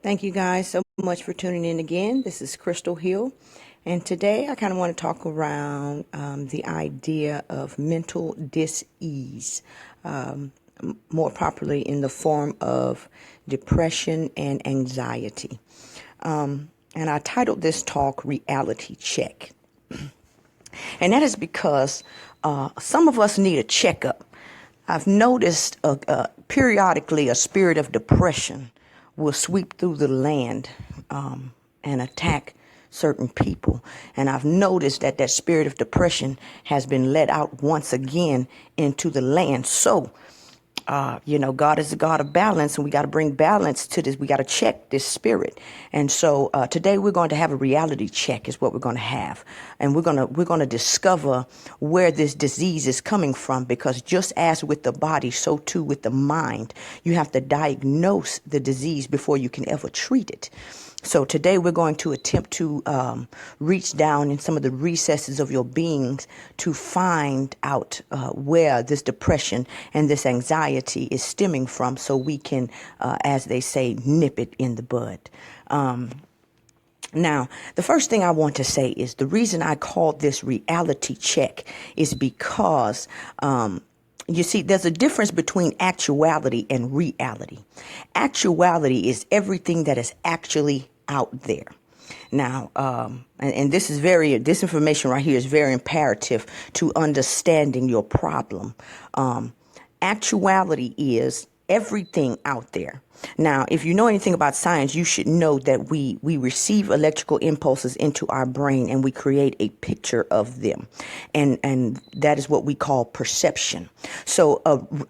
Thank you guys so much for tuning in again. This is Crystal Hill, and today I kind of want to talk around the idea of mental dis-ease, more properly in the form of depression and anxiety. And I titled this talk Reality Check. And that is because some of us need a checkup. I've noticed periodically a spirit of depression will sweep through the land and attack certain people. And I've noticed that that spirit of depression has been let out once again into the land. So, God is a God of balance, and we got to bring balance to this. We got to check this spirit. And so today we're going to have a reality check is what we're going to have. And we're going to discover where this disease is coming from, because just as with the body, so too with the mind. You have to diagnose the disease before you can ever treat it. So today we're going to attempt to reach down in some of the recesses of your beings to find out where this depression and this anxiety is stemming from, so we can, as they say, nip it in the bud. Now, the first thing I want to say is the reason I called this reality check is because you see, there's a difference between actuality and reality. Actuality is everything that is actually out there. Now, and this information right here is very imperative to understanding your problem. Actuality is everything out there. Now, if you know anything about science, you should know that we receive electrical impulses into our brain and we create a picture of them. And that is what we call perception. So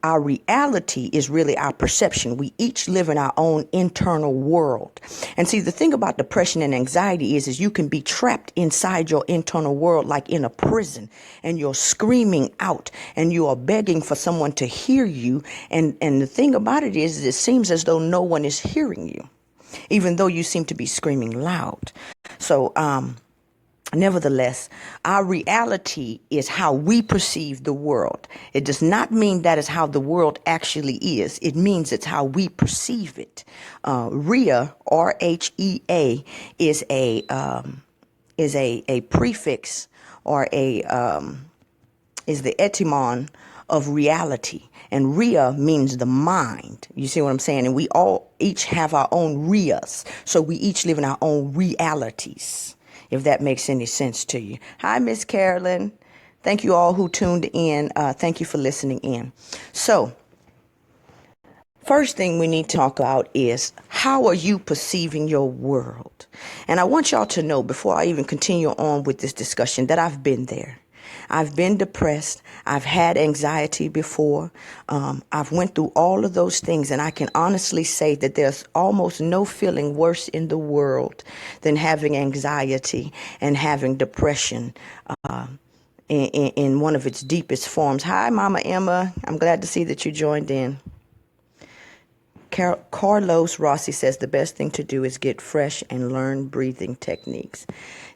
our reality is really our perception. We each live in our own internal world. And see, the thing about depression and anxiety is you can be trapped inside your internal world like in a prison, and you're screaming out and you are begging for someone to hear you. And the thing about it is it seems as though no one is hearing you, even though you seem to be screaming loud. So, nevertheless, our reality is how we perceive the world. It does not mean that is how the world actually is. It means it's how we perceive it. Rhea, R-H-E-A, is a prefix, or is the etymon of reality. And Rhea means the mind. You see what I'm saying? And we all each have our own Rheas. So we each live in our own realities, if that makes any sense to you. Hi, Miss Carolyn. Thank you all who tuned in. Thank you for listening in. So, first thing we need to talk about is, how are you perceiving your world? And I want y'all to know, before I even continue on with this discussion, that I've been there. I've been depressed. I've had anxiety before. I've went through all of those things, and I can honestly say that there's almost no feeling worse in the world than having anxiety and having depression in one of its deepest forms. Hi, Mama Emma. I'm glad to see that you joined in. Carlos Rossi says the best thing to do is get fresh and learn breathing techniques.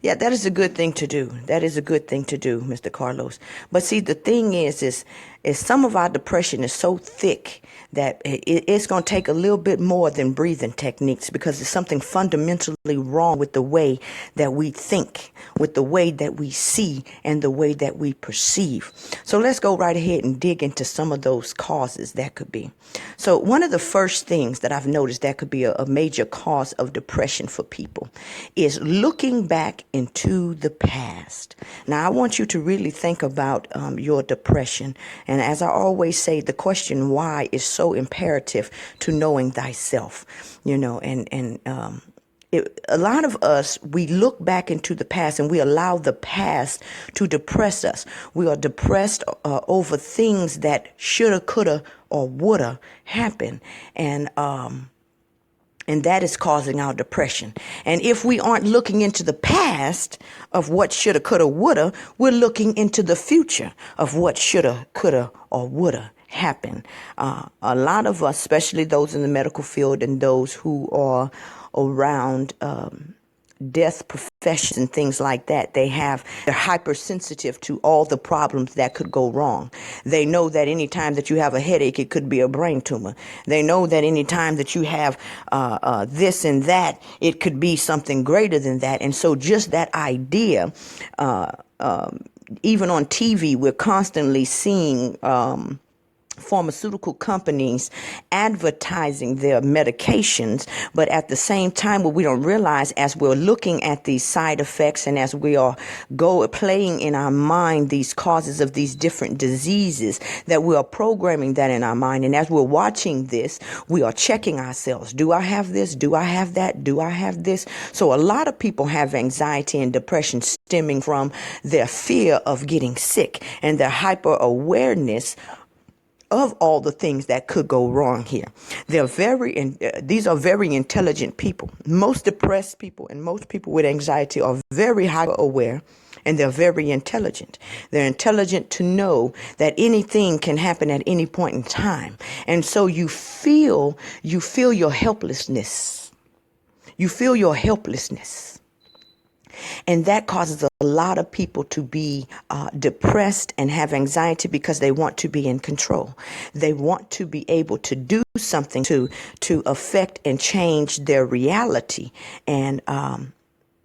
Yeah, that is a good thing to do. That is a good thing to do, Mr. Carlos. But see, the thing is some of our depression is so thick that it's going to take a little bit more than breathing techniques, because there's something fundamentally wrong with the way that we think, with the way that we see, and the way that we perceive. So let's go right ahead and dig into some of those causes that could be. So one of the first things that I've noticed that could be a major cause of depression for people is looking back into the past. Now, I want you to really think about your depression. And as I always say, the question why is so imperative to knowing thyself, a lot of us, we look back into the past and we allow the past to depress us. We are depressed over things that shoulda, coulda, or woulda happen. And that is causing our depression. And if we aren't looking into the past of what shoulda, coulda, woulda, we're looking into the future of what shoulda, coulda, or woulda happen. A lot of us, especially those in the medical field and those who are around death professions and things like that. They're hypersensitive to all the problems that could go wrong. They know that any time that you have a headache, it could be a brain tumor. They know that any time that you have this and that, it could be something greater than that. And so just that idea, even on TV, we're constantly seeing pharmaceutical companies advertising their medications, but at the same time, what we don't realize as we're looking at these side effects and as we are playing in our mind these causes of these different diseases, that we are programming that in our mind. And as we're watching this, we are checking ourselves. Do I have this? Do I have that? Do I have this? So a lot of people have anxiety and depression stemming from their fear of getting sick and their hyper awareness of all the things that could go wrong here. These are very intelligent people. Most depressed people and most people with anxiety are very hyper aware, and they're very intelligent. They're intelligent to know that anything can happen at any point in time. And so you feel your helplessness. You feel your helplessness. And that causes a lot of people to be depressed and have anxiety because they want to be in control. They want to be able to do something to affect and change their reality. And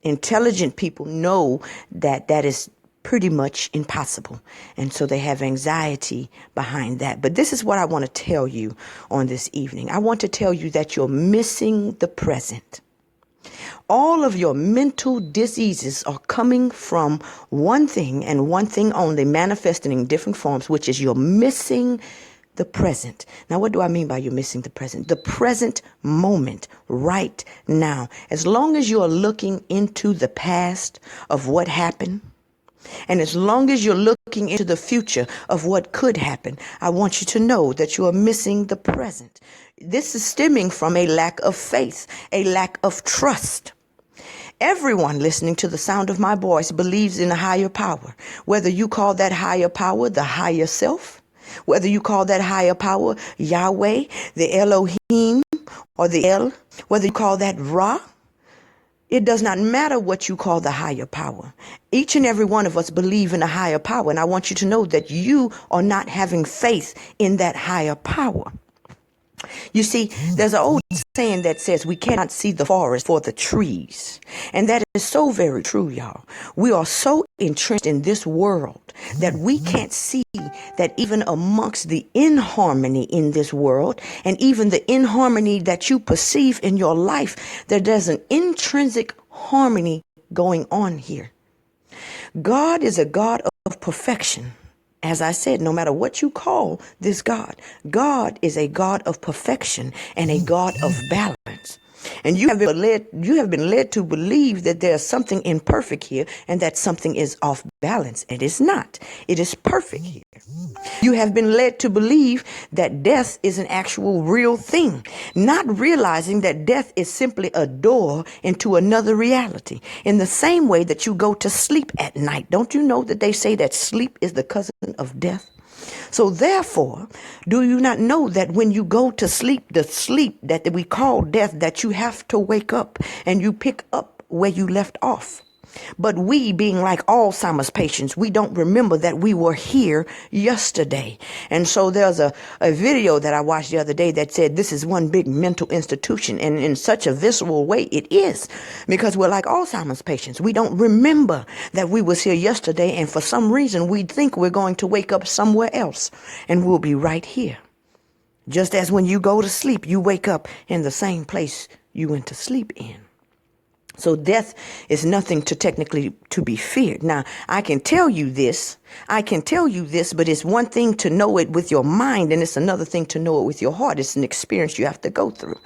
intelligent people know that that is pretty much impossible. And so they have anxiety behind that. But this is what I want to tell you on this evening. I want to tell you that you're missing the present. All of your mental diseases are coming from one thing and one thing only, manifesting in different forms, which is you're missing the present. Now, what do I mean by you're missing the present? The present moment, right now. As long as you're looking into the past of what happened, and as long as you're looking into the future of what could happen, I want you to know that you are missing the present. This is stemming from a lack of faith, a lack of trust. Everyone listening to the sound of my voice believes in a higher power. Whether you call that higher power the higher self, whether you call that higher power Yahweh, the Elohim, or the El, whether you call that Ra, it does not matter what you call the higher power. Each and every one of us believe in a higher power. And I want you to know that you are not having faith in that higher power. You see, there's an old saying that says we cannot see the forest for the trees. And that is so very true, y'all. We are so entrenched in this world that we can't see that even amongst the inharmony in this world, and even the inharmony that you perceive in your life, that there's an intrinsic harmony going on here. God is a God of perfection. As I said, no matter what you call this God, God is a God of perfection and a God of balance. And you have been led to believe that there's something imperfect here and that something is off balance. It is not. It is perfect here. You have been led to believe that death is an actual real thing, not realizing that death is simply a door into another reality. In the same way that you go to sleep at night, don't you know that they say that sleep is the cousin of death? So therefore, do you not know that when you go to sleep, the sleep that we call death, that you have to wake up and you pick up where you left off? But we, being like Alzheimer's patients, we don't remember that we were here yesterday. And so there's a video that I watched the other day that said this is one big mental institution. And in such a visceral way, it is. Because we're like Alzheimer's patients. We don't remember that we was here yesterday. And for some reason, we think we're going to wake up somewhere else. And we'll be right here. Just as when you go to sleep, you wake up in the same place you went to sleep in. So death is nothing technically to be feared. Now, I can tell you this, but it's one thing to know it with your mind, and it's another thing to know it with your heart. It's an experience you have to go through.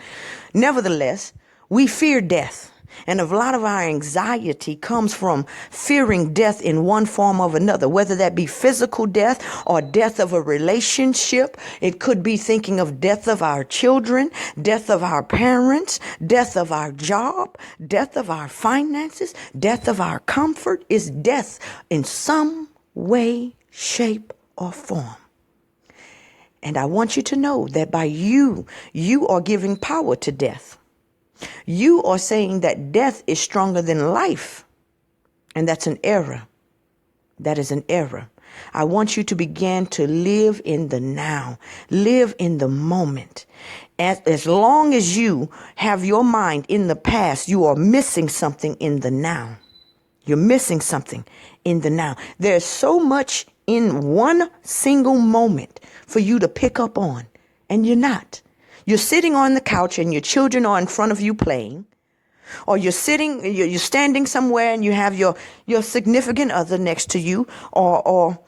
Nevertheless, we fear death. And a lot of our anxiety comes from fearing death in one form or another, whether that be physical death or death of a relationship. It could be thinking of death of our children, death of our parents, death of our job, death of our finances, death of our comfort. Is death in some way, shape, or form. And I want you to know that by you are giving power to death. You are saying that death is stronger than life. And that's an error. That is an error. I want you to begin to live in the now. Live in the moment. As long as you have your mind in the past, you are missing something in the now. You're missing something in the now. There's so much in one single moment for you to pick up on, and you're not. You're sitting on the couch and your children are in front of you playing, or you're standing somewhere and you have your significant other next to you, or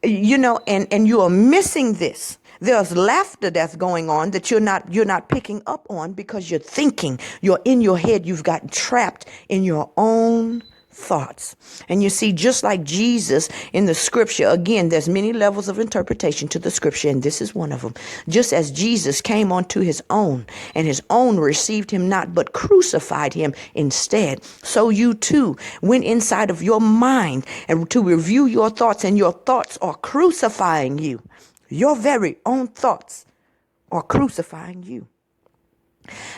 and you are missing this. There's laughter that's going on that you're not picking up on because you're thinking. You're in your head. You've gotten trapped in your own thoughts. And you see, just like Jesus in the scripture, again, there's many levels of interpretation to the scripture, and this is one of them. Just as Jesus came unto his own, and his own received him not, but crucified him instead, so you too went inside of your mind and to review your thoughts, and your thoughts are crucifying you. Your very own thoughts are crucifying you.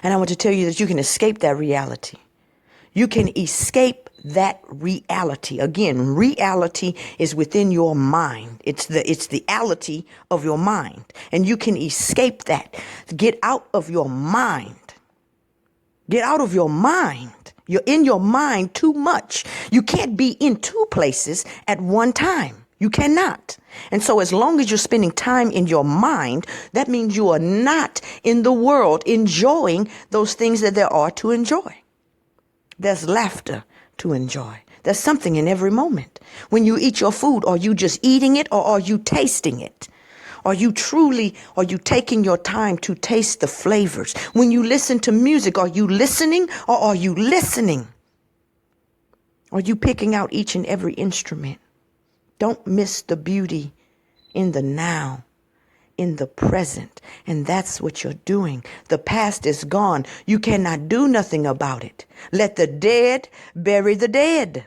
And I want to tell you that you can escape that reality. You can escape that reality. Again, reality is within your mind. It's the reality of your mind. And you can escape that. Get out of your mind. Get out of your mind. You're in your mind too much. You can't be in two places at one time. You cannot. And so as long as you're spending time in your mind, that means you are not in the world enjoying those things that there are to enjoy. There's laughter to enjoy. There's something in every moment. When you eat your food, are you just eating it, or are you tasting it? Are you taking your time to taste the flavors? When you listen to music, are you listening, or are you listening? Are you picking out each and every instrument? Don't miss the beauty in the now, in the present. And that's what you're doing. The past is gone. You cannot do nothing about it. Let the dead bury the dead.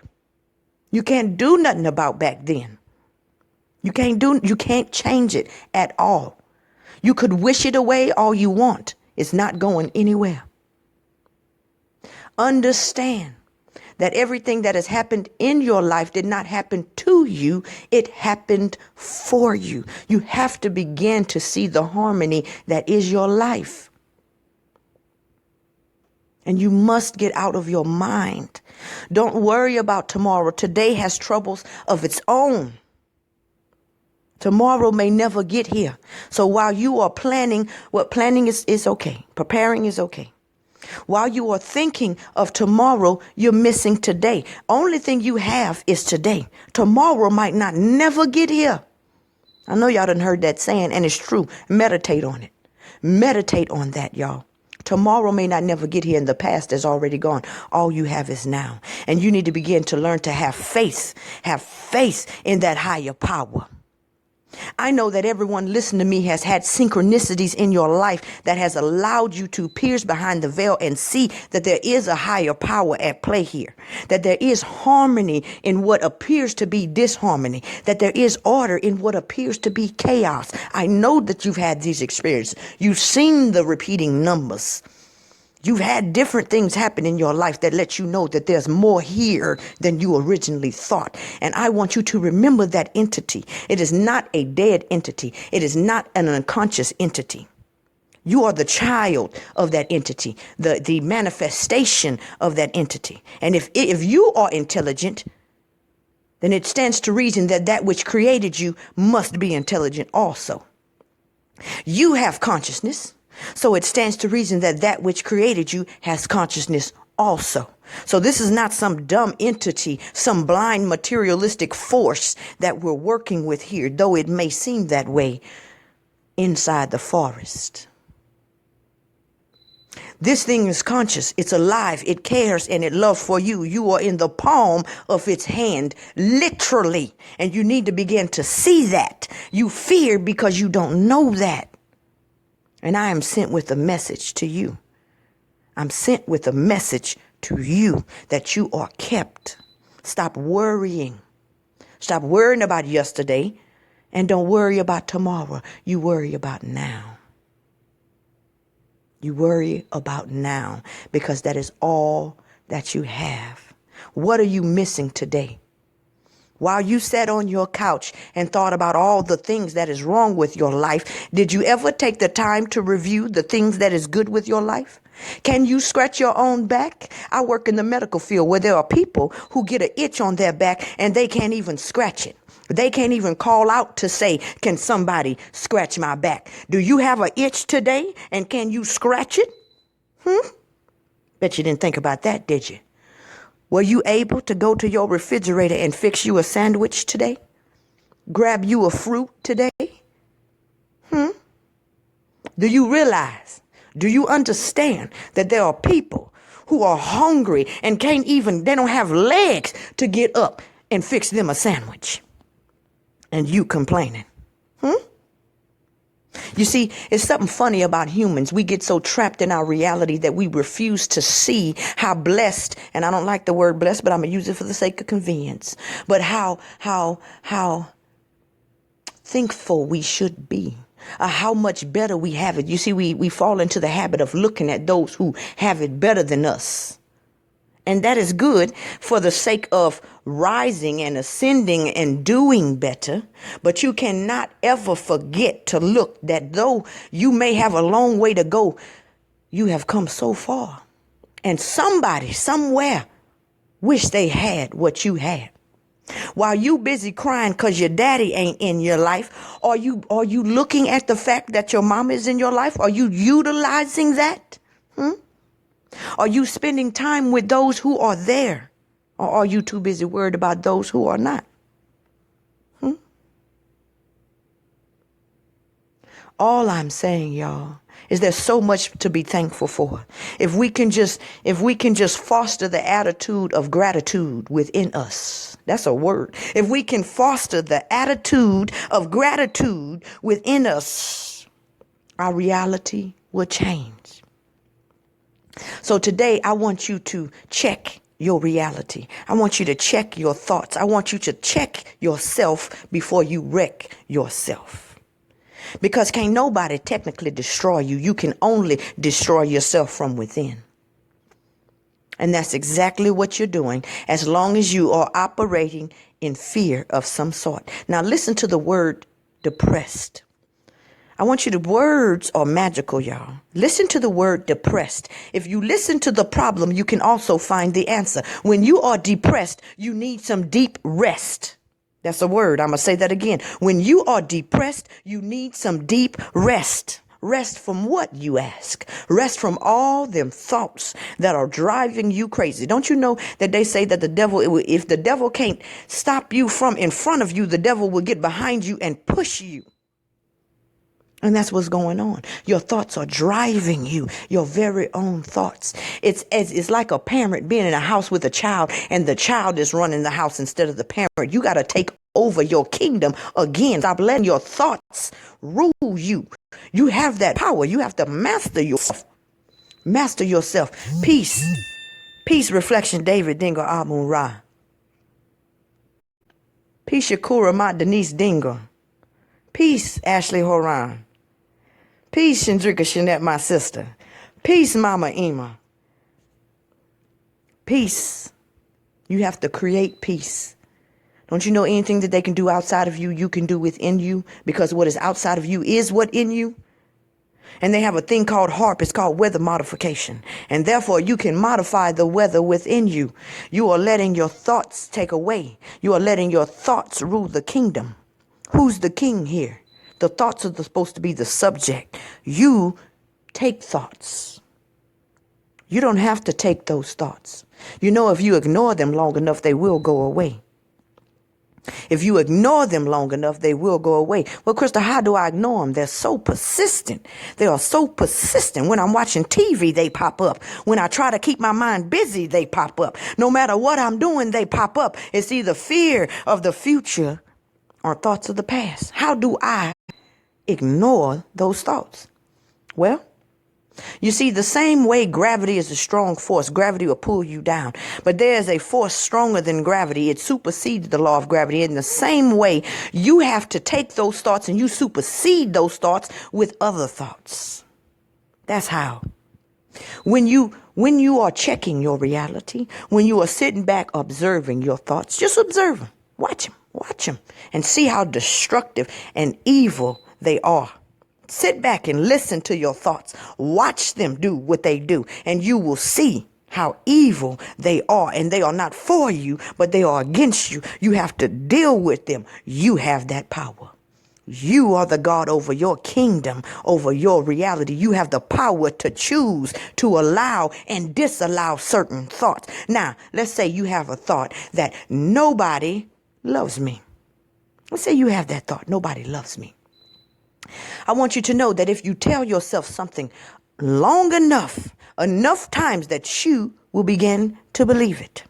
You can't do nothing about back then. You can't change it at all. You could wish it away all you want. It's not going anywhere. Understand that everything that has happened in your life did not happen to you. It happened for you. You have to begin to see the harmony that is your life. And you must get out of your mind. Don't worry about tomorrow. Today has troubles of its own. Tomorrow may never get here. So while you are planning, planning is okay. Preparing is okay. While you are thinking of tomorrow, you're missing today. Only thing you have is today. Tomorrow might not never get here. I know y'all done heard that saying, and it's true. Meditate on it. Meditate on that, y'all. Tomorrow may not never get here, and the past is already gone. All you have is now. And you need to begin to learn to have faith. Have faith in that higher power. I know that everyone listening to me has had synchronicities in your life that has allowed you to pierce behind the veil and see that there is a higher power at play here, that there is harmony in what appears to be disharmony, that there is order in what appears to be chaos. I know that you've had these experiences. You've seen the repeating numbers. You've had different things happen in your life that let you know that there's more here than you originally thought. And I want you to remember that entity. It is not a dead entity. It is not an unconscious entity. You are the child of that entity, the manifestation of that entity. And if you are intelligent, then it stands to reason that that which created you must be intelligent also. You have consciousness. So it stands to reason that that which created you has consciousness also. So this is not some dumb entity, some blind materialistic force that we're working with here, though it may seem that way inside the forest. This thing is conscious. It's alive. It cares and it loves for you. You are in the palm of its hand, literally. And you need to begin to see that. You fear because you don't know that. And I am sent with a message to you. I'm sent with a message to you that you are kept. Stop worrying. Stop worrying about yesterday and don't worry about tomorrow. You worry about now. You worry about now because that is all that you have. What are you missing today? While you sat on your couch and thought about all the things that is wrong with your life, did you ever take the time to review the things that is good with your life? Can you scratch your own back? I work in the medical field where there are people who get an itch on their back and they can't even scratch it. They can't even call out to say, can somebody scratch my back? Do you have an itch today and can you scratch it? Bet you didn't think about that, did you? Were you able to go to your refrigerator and fix you a sandwich today? Grab you a fruit today? Do you realize, do you understand that there are people who are hungry and they don't have legs to get up and fix them a sandwich? And you complaining? You see, it's something funny about humans. We get so trapped in our reality that we refuse to see how blessed, and I don't like the word blessed, but I'm going to use it for the sake of convenience, but how thankful we should be, how much better we have it. You see, we fall into the habit of looking at those who have it better than us. And that is good for the sake of rising and ascending and doing better. But you cannot ever forget to look that though you may have a long way to go, you have come so far. And somebody somewhere wish they had what you had. While you busy crying because your daddy ain't in your life, are you looking at the fact that your mama is in your life? Are you utilizing that? Are you spending time with those who are there? Or are you too busy worried about those who are not? All I'm saying, y'all, is there's so much to be thankful for. If we can just foster the attitude of gratitude within us. That's a word. If we can foster the attitude of gratitude within us, our reality will change. So today, I want you to check your reality. I want you to check your thoughts. I want you to check yourself before you wreck yourself. Because can't nobody technically destroy you. You can only destroy yourself from within. And that's exactly what you're doing as long as you are operating in fear of some sort. Now listen to the word depressed. I want you to, words are magical, y'all. Listen to the word depressed. If you listen to the problem, you can also find the answer. When you are depressed, you need some deep rest. That's a word. I'm going to say that again. When you are depressed, you need some deep rest. Rest from what, you ask? Rest from all them thoughts that are driving you crazy. Don't you know that they say that the devil, if the devil can't stop you from in front of you, the devil will get behind you and push you. And that's what's going on. Your thoughts are driving you, your very own thoughts. It's like a parent being in a house with a child and the child is running the house instead of the parent. You got to take over your kingdom again. Stop letting your thoughts rule you. You have that power. You have to master yourself. Master yourself. Peace. Peace, reflection, David Dingle Amun Ra. Peace, Shakura Ma Denise Dingle. Peace, Ashley Horan. Peace, Shandrika Shanette, my sister. Peace, Mama Ema. Peace. You have to create peace. Don't you know anything that they can do outside of you, you can do within you? Because what is outside of you is what in you. And they have a thing called HARP. It's called weather modification. And therefore, you can modify the weather within you. You are letting your thoughts take away. You are letting your thoughts rule the kingdom. Who's the king here? The thoughts are supposed to be the subject. You take thoughts. You don't have to take those thoughts. You know, if you ignore them long enough, they will go away. If you ignore them long enough, they will go away. Well, Krista, how do I ignore them? They're so persistent. They are so persistent. When I'm watching TV, they pop up. When I try to keep my mind busy, they pop up. No matter what I'm doing, they pop up. It's either fear of the future or thoughts of the past. How do I ignore those thoughts? Well, you see, the same way gravity is a strong force, gravity will pull you down. But there's a force stronger than gravity. It supersedes the law of gravity. In the same way, you have to take those thoughts and you supersede those thoughts with other thoughts. That's how. When you are checking your reality, when you are sitting back observing your thoughts, just observe them. Watch them, and see how destructive and evil they are. Sit back and listen to your thoughts. Watch them do what they do, and you will see how evil they are. And they are not for you, but they are against you. You have to deal with them. You have that power. You are the God over your kingdom, over your reality. You have the power to choose to allow and disallow certain thoughts. Now, let's say you have a thought that nobody loves me. Let's say you have that thought, nobody loves me. I want you to know that if you tell yourself something long enough times, that you will begin to believe it.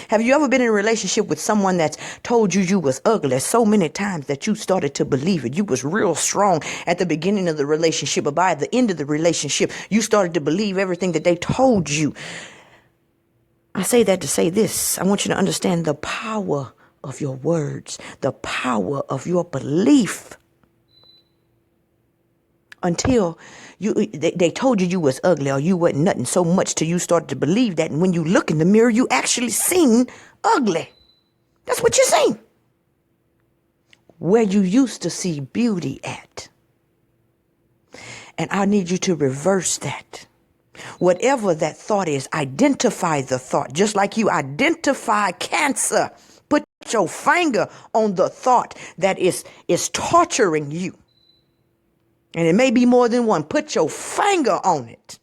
Have you ever been in a relationship with someone that's told you you was ugly so many times that you started to believe it? You was real strong at the beginning of the relationship, but by the end of the relationship, you started to believe everything that they told you. I say that to say this. I want you to understand the power of your words, the power of your belief. Until they told you was ugly or you wasn't nothing so much till you started to believe that. And when you look in the mirror, you actually seen ugly. That's what you're seeing. Where you used to see beauty at. And I need you to reverse that. Whatever that thought is, identify the thought. Just like you identify cancer. Put your finger on the thought that is torturing you. And it may be more than one. Put your finger on it.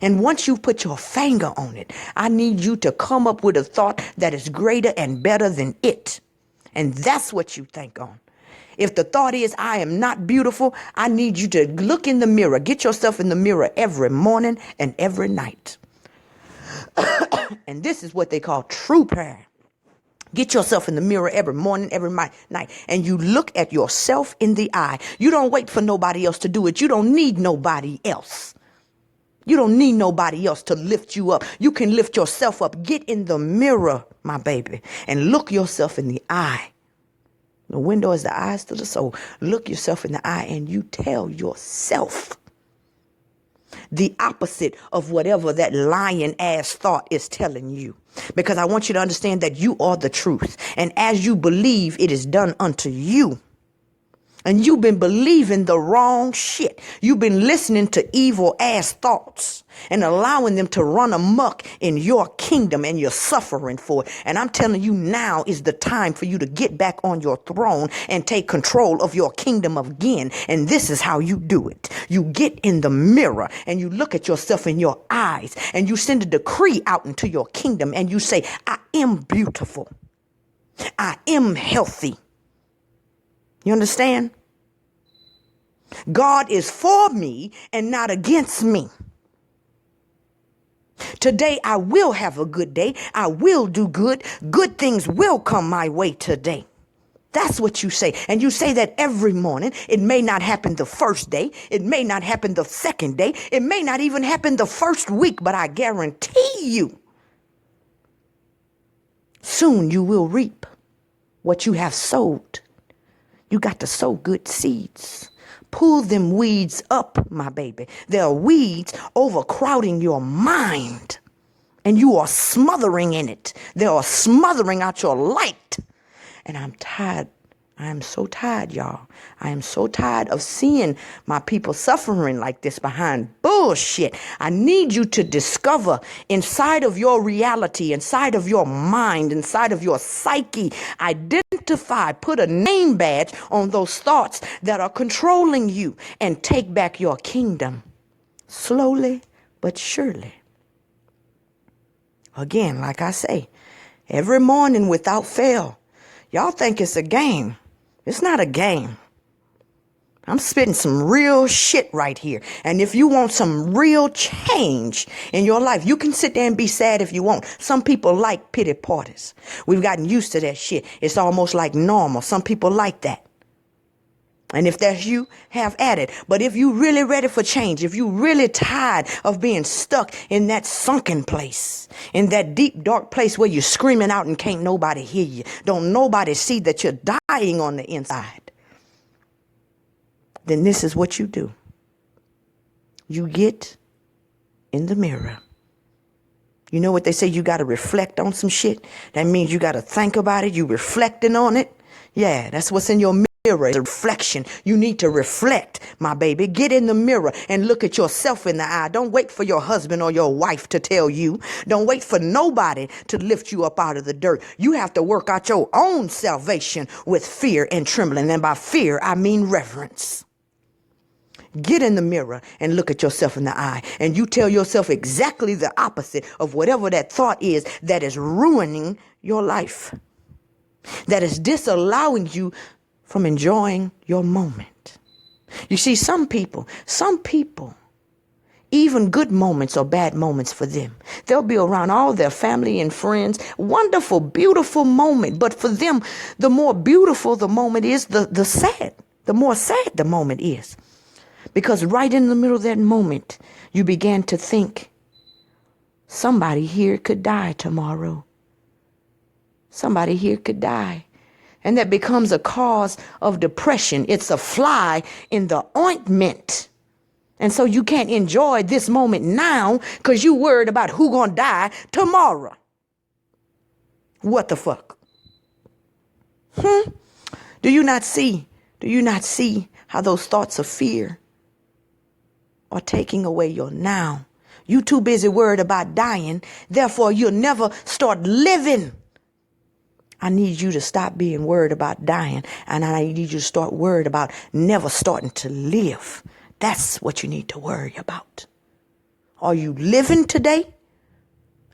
And once you put your finger on it, I need you to come up with a thought that is greater and better than it. And that's what you think on. If the thought is, I am not beautiful, I need you to look in the mirror. Get yourself in the mirror every morning and every night. And this is what they call true prayer. Get yourself in the mirror every morning, every night, and you look at yourself in the eye. You don't wait for nobody else to do it. You don't need nobody else. You don't need nobody else to lift you up. You can lift yourself up. Get in the mirror, my baby, and look yourself in the eye. The window is the eyes to the soul. Look yourself in the eye and you tell yourself the opposite of whatever that lying ass thought is telling you. Because I want you to understand that you are the truth. And as you believe, it is done unto you. And you've been believing the wrong shit. You've been listening to evil ass thoughts and allowing them to run amok in your kingdom, and you're suffering for it. And I'm telling you, now is the time for you to get back on your throne and take control of your kingdom again. And this is how you do it. You get in the mirror and you look at yourself in your eyes and you send a decree out into your kingdom and you say, I am beautiful. I am healthy. You understand? God is for me and not against me. Today I will have a good day. I will do good. Good things will come my way today. That's what you say. And you say that every morning. It may not happen the first day. It may not happen the second day. It may not even happen the first week, but I guarantee you, soon you will reap what you have sowed. You got to sow good seeds. Pull them weeds up, my baby. There are weeds overcrowding your mind, and you are smothering in it. They are smothering out your light. And I'm tired. I am so tired, y'all. I am so tired of seeing my people suffering like this behind bullshit. I need you to discover inside of your reality, inside of your mind, inside of your psyche, identify, put a name badge on those thoughts that are controlling you, and take back your kingdom slowly but surely. Again, like I say, every morning without fail. Y'all think it's a game. It's not a game. I'm spitting some real shit right here. And if you want some real change in your life, you can sit there and be sad if you want. Some people like pity parties. We've gotten used to that shit. It's almost like normal. Some people like that. And if that's you, have at it. But if you really ready for change, if you really tired of being stuck in that sunken place, in that deep, dark place where you're screaming out and can't nobody hear you, don't nobody see that you're dying on the inside, then this is what you do. you get in the mirror. You know what they say, you got to reflect on some shit? That means you got to think about it. You reflecting on it. Yeah, that's what's in your mirror, the reflection. You need to reflect, my baby. Get in the mirror and look at yourself in the eye. Don't wait for your husband or your wife to tell you. Don't wait for nobody to lift you up out of the dirt. You have to work out your own salvation with fear and trembling. And by fear, I mean reverence. Get in the mirror and look at yourself in the eye, and you tell yourself exactly the opposite of whatever that thought is that is ruining your life, that is disallowing you from enjoying your moment. You see, some people, even good moments are bad moments for them. They'll be around all their family and friends. Wonderful, beautiful moment. But for them, the more beautiful the moment is, the more sad the moment is. Because right in the middle of that moment, you began to think, somebody here could die tomorrow. Somebody here could die. And that becomes a cause of depression. It's a fly in the ointment. And so you can't enjoy this moment now because you worried about who gonna die tomorrow. What the fuck? Do you not see how those thoughts of fear are taking away your now? You too busy worried about dying. Therefore, you'll never start living. I need you to stop being worried about dying. And I need you to start worried about never starting to live. That's what you need to worry about. Are you living today?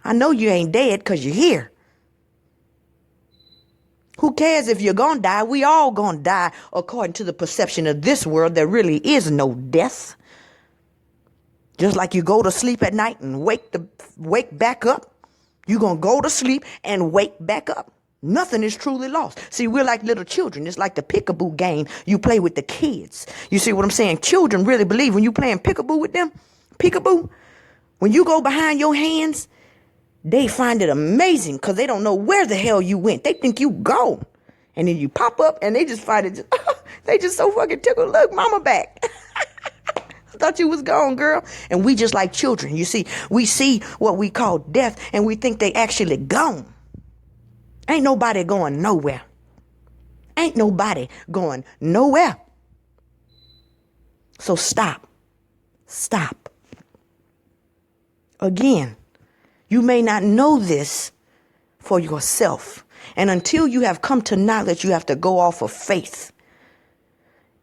I know you ain't dead because you're here. Who cares if you're going to die? We all going to die according to the perception of this world. There really is no death. Just like you go to sleep at night and wake back up, you're going to go to sleep and wake back up. Nothing is truly lost. See, we're like little children. It's like the peekaboo game you play with the kids. You see what I'm saying? Children really believe when you playing peekaboo with them, peekaboo, when you go behind your hands, they find it amazing because they don't know where the hell you went. They think you gone. And then you pop up and they just find it. They just so fucking tickled. Look, mama back. I thought you was gone, girl. And we just like children. You see, we see what we call death and we think they actually gone. Ain't nobody going nowhere. Ain't nobody going nowhere. So stop. Stop. Again, you may not know this for yourself. And until you have come to knowledge, you have to go off of faith.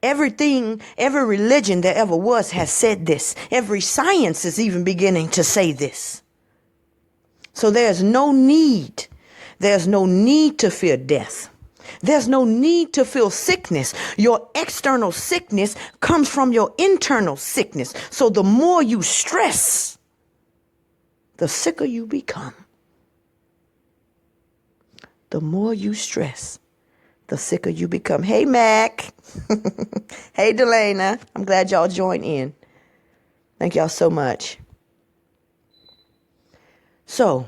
Everything, every religion there ever was has said this. Every science is even beginning to say this. So there's no need. There's no need to fear death. There's no need to feel sickness. Your external sickness comes from your internal sickness. So the more you stress, the sicker you become. The more you stress, the sicker you become. Hey, Mac. Hey, Delana. I'm glad y'all joined in. Thank y'all so much. So,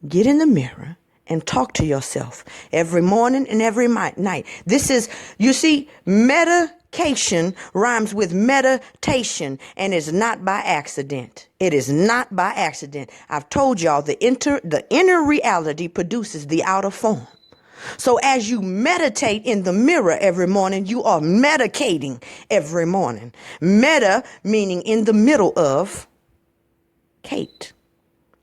get in the mirror and talk to yourself every morning and every night. This is, you see, medication rhymes with meditation and is not by accident. It is not by accident. I've told y'all the inner reality produces the outer form. So as you meditate in the mirror every morning, you are medicating every morning. Meta meaning in the middle of Kate.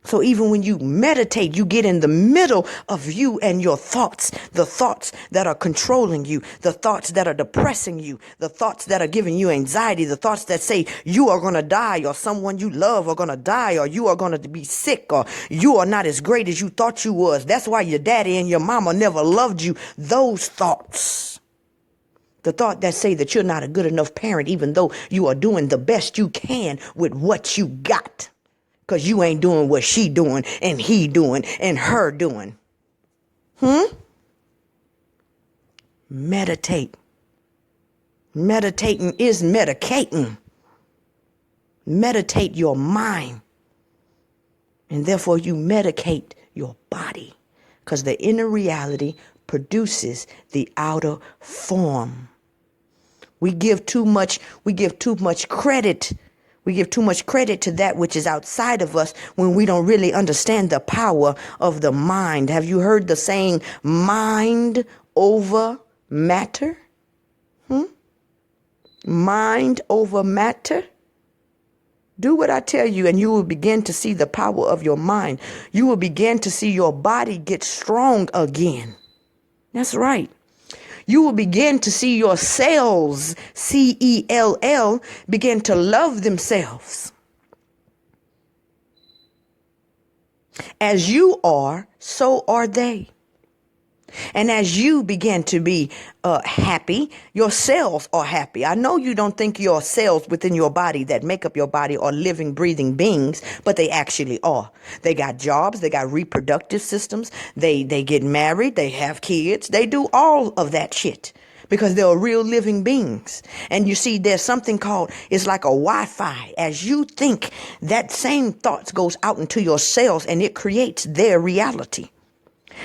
So even when you meditate, you get in the middle of you and your thoughts, the thoughts that are controlling you, the thoughts that are depressing you, the thoughts that are giving you anxiety, the thoughts that say you are going to die or someone you love are going to die or you are going to be sick or you are not as great as you thought you was. That's why your daddy and your mama never loved you. Those thoughts. The thought that say that you're not a good enough parent, even though you are doing the best you can with what you got. Because you ain't doing what she doing and he doing and her doing. Meditate. Meditating is medicating. Meditate your mind. And therefore you medicate your body. Because the inner reality produces the outer form. We give too much credit. We give too much credit to that which is outside of us when we don't really understand the power of the mind. Have you heard the saying, mind over matter? Mind over matter? Do what I tell you and you will begin to see the power of your mind. You will begin to see your body get strong again. That's right. You will begin to see your cells, C-E-L-L, begin to love themselves. As you are, so are they. And as you begin to be happy, your cells are happy. I know you don't think your cells within your body that make up your body are living, breathing beings, but they actually are. They got jobs, they got reproductive systems, they get married, they have kids, they do all of that shit because they're real living beings. And you see, there's something called, it's like a Wi-Fi. As you think, that same thoughts goes out into your cells and it creates their reality.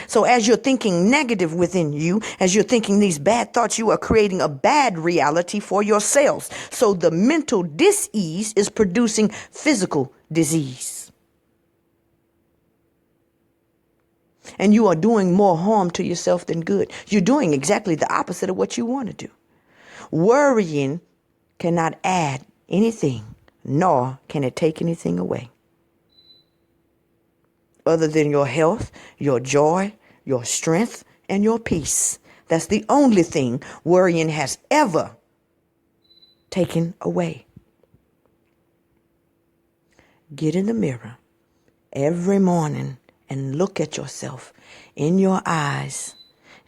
So as you're thinking negative within you, as you're thinking these bad thoughts, you are creating a bad reality for yourselves. So the mental dis-ease is producing physical disease. And you are doing more harm to yourself than good. You're doing exactly the opposite of what you want to do. Worrying cannot add anything, nor can it take anything away, other than your health, your joy, your strength, and your peace. That's the only thing worrying has ever taken away. Get in the mirror every morning and look at yourself in your eyes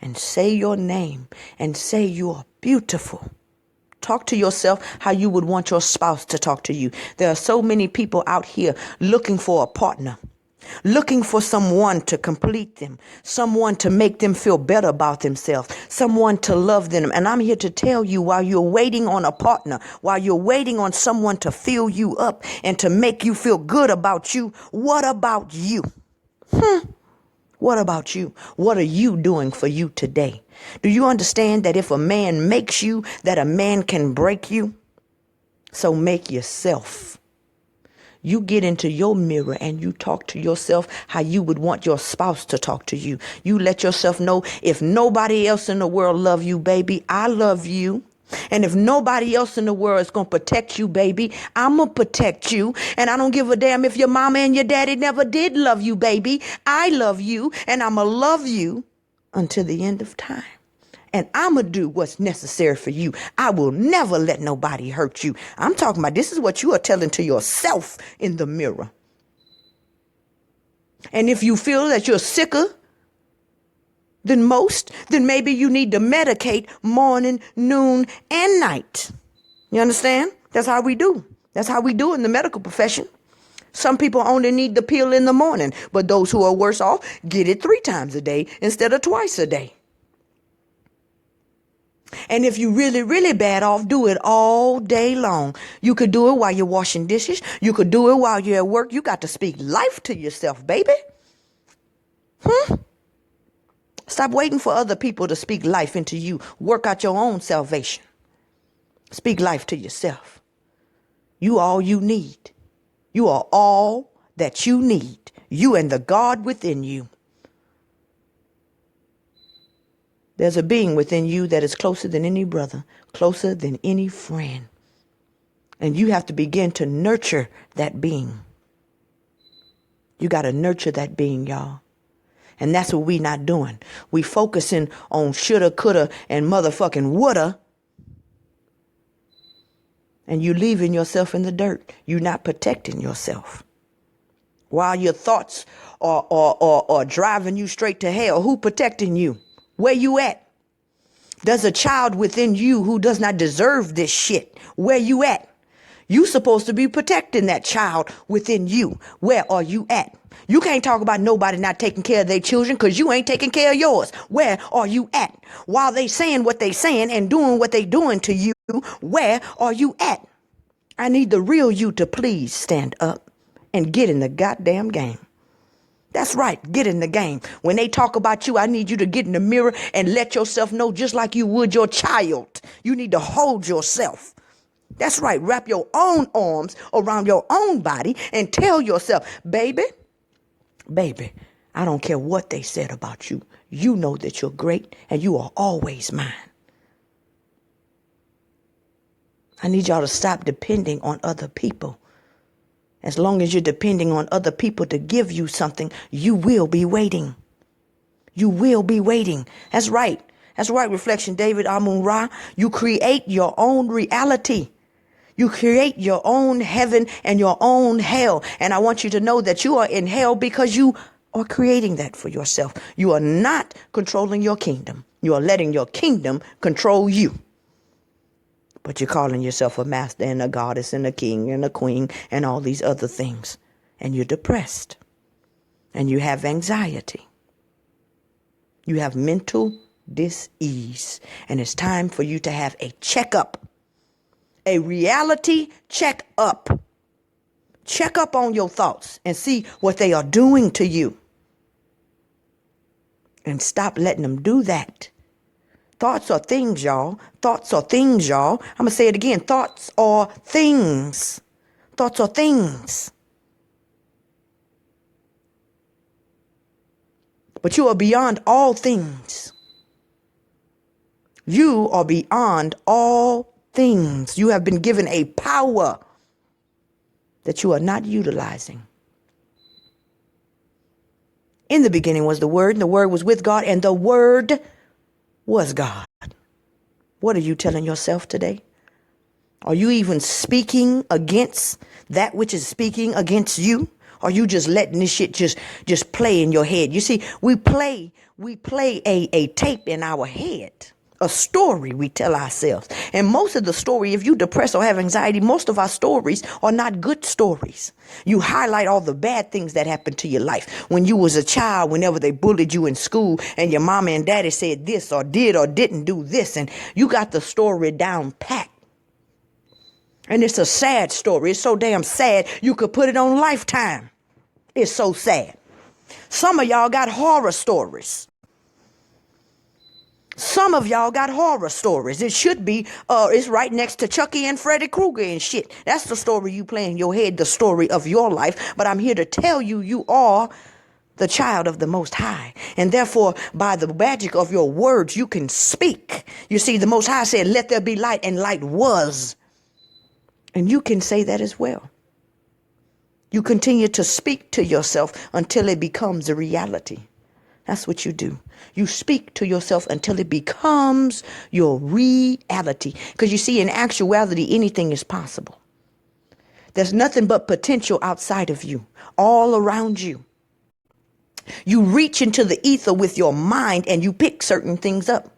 and say your name and say you are beautiful. Talk to yourself how you would want your spouse to talk to you. There are so many people out here looking for a partner, looking for someone to complete them, someone to make them feel better about themselves, someone to love them. And I'm here to tell you, while you're waiting on a partner, while you're waiting on someone to fill you up and to make you feel good about you, what about you? What about you? What are you doing for you today? Do you understand that if a man makes you, that a man can break you? So make yourself. You get into your mirror and you talk to yourself how you would want your spouse to talk to you. You let yourself know, if nobody else in the world love you, baby, I love you. And if nobody else in the world is going to protect you, baby, I'm going to protect you. And I don't give a damn if your mama and your daddy never did love you, baby. I love you and I'm going to love you until the end of time. And I'm going to do what's necessary for you. I will never let nobody hurt you. I'm talking about, this is what you are telling to yourself in the mirror. And if you feel that you're sicker than most, then maybe you need to medicate morning, noon, and night. You understand? That's how we do. That's how we do in the medical profession. Some people only need the pill in the morning, but those who are worse off get it 3 times a day instead of twice a day. And if you really, really bad off, do it all day long. You could do it while you're washing dishes. You could do it while you're at work. You got to speak life to yourself, baby. Stop waiting for other people to speak life into you. Work out your own salvation. Speak life to yourself. You all you need. You are all that you need. You and the God within you. There's a being within you that is closer than any brother, closer than any friend. And you have to begin to nurture that being. You got to nurture that being, y'all. And that's what we not doing. We focusing on shoulda, coulda, and motherfucking woulda. And you leaving yourself in the dirt. You're not protecting yourself. While your thoughts are driving you straight to hell, who protecting you? Where you at? There's a child within you who does not deserve this shit. Where you at? You supposed to be protecting that child within you. Where are you at? You can't talk about nobody not taking care of their children because you ain't taking care of yours. Where are you at? While they saying what they saying and doing what they doing to you, where are you at? I need the real you to please stand up and get in the goddamn game. That's right. Get in the game. When they talk about you, I need you to get in the mirror and let yourself know, just like you would your child. You need to hold yourself. That's right. Wrap your own arms around your own body and tell yourself, baby, I don't care what they said about you. You know that you're great and you are always mine. I need y'all to stop depending on other people. As long as you're depending on other people to give you something, you will be waiting. You will be waiting. That's right. That's right, Reflection David Amun-Ra. You create your own reality. You create your own heaven and your own hell. And I want you to know that you are in hell because you are creating that for yourself. You are not controlling your kingdom. You are letting your kingdom control you. But you're calling yourself a master and a goddess and a king and a queen and all these other things. And you're depressed. And you have anxiety. You have mental dis-ease. And it's time for you to have a checkup. A reality check-up. Check up on your thoughts and see what they are doing to you. And stop letting them do that. Thoughts are things, y'all. Thoughts are things, y'all. I'm going to say it again. Thoughts are things. Thoughts are things. But you are beyond all things. You are beyond all things. You have been given a power that you are not utilizing. In the beginning was the Word, and the Word was with God, and the Word was God. What are you telling yourself today? Are you even speaking against that which is speaking against you? Or are you just letting this shit just play in your head? You see, we play a tape in our head. A story we tell ourselves. And most of the story, if you depress or have anxiety, most of our stories are not good stories. You highlight all the bad things that happened to your life. When you was a child, whenever they bullied you in school and your mama and daddy said this or did or didn't do this. And you got the story down pat. And it's a sad story. It's so damn sad you could put it on Lifetime. It's so sad. Some of y'all got horror stories. Some of y'all got horror stories. It should be, it's right next to Chucky and Freddy Krueger and shit. That's the story you play in your head, the story of your life. But I'm here to tell you, you are the child of the Most High. And therefore, by the magic of your words, you can speak. You see, the Most High said, let there be light, and light was. And you can say that as well. You continue to speak to yourself until it becomes a reality. That's what you do. You speak to yourself until it becomes your reality. Because you see, in actuality, anything is possible. There's nothing but potential outside of you, all around you. You reach into the ether with your mind and you pick certain things up.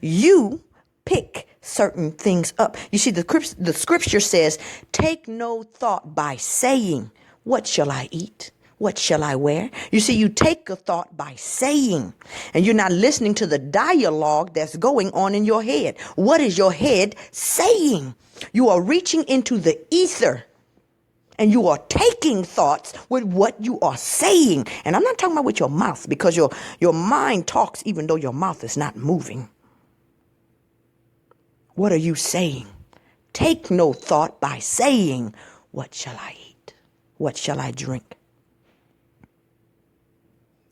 You pick certain things up. You see, the scripture says, take no thought by saying, what shall I eat? What shall I wear? You see, you take a thought by saying, and you're not listening to the dialogue that's going on in your head. What is your head saying? You are reaching into the ether and you are taking thoughts with what you are saying. And I'm not talking about with your mouth, because your mind talks even though your mouth is not moving. What are you saying? Take no thought by saying, what shall I eat? What shall I drink?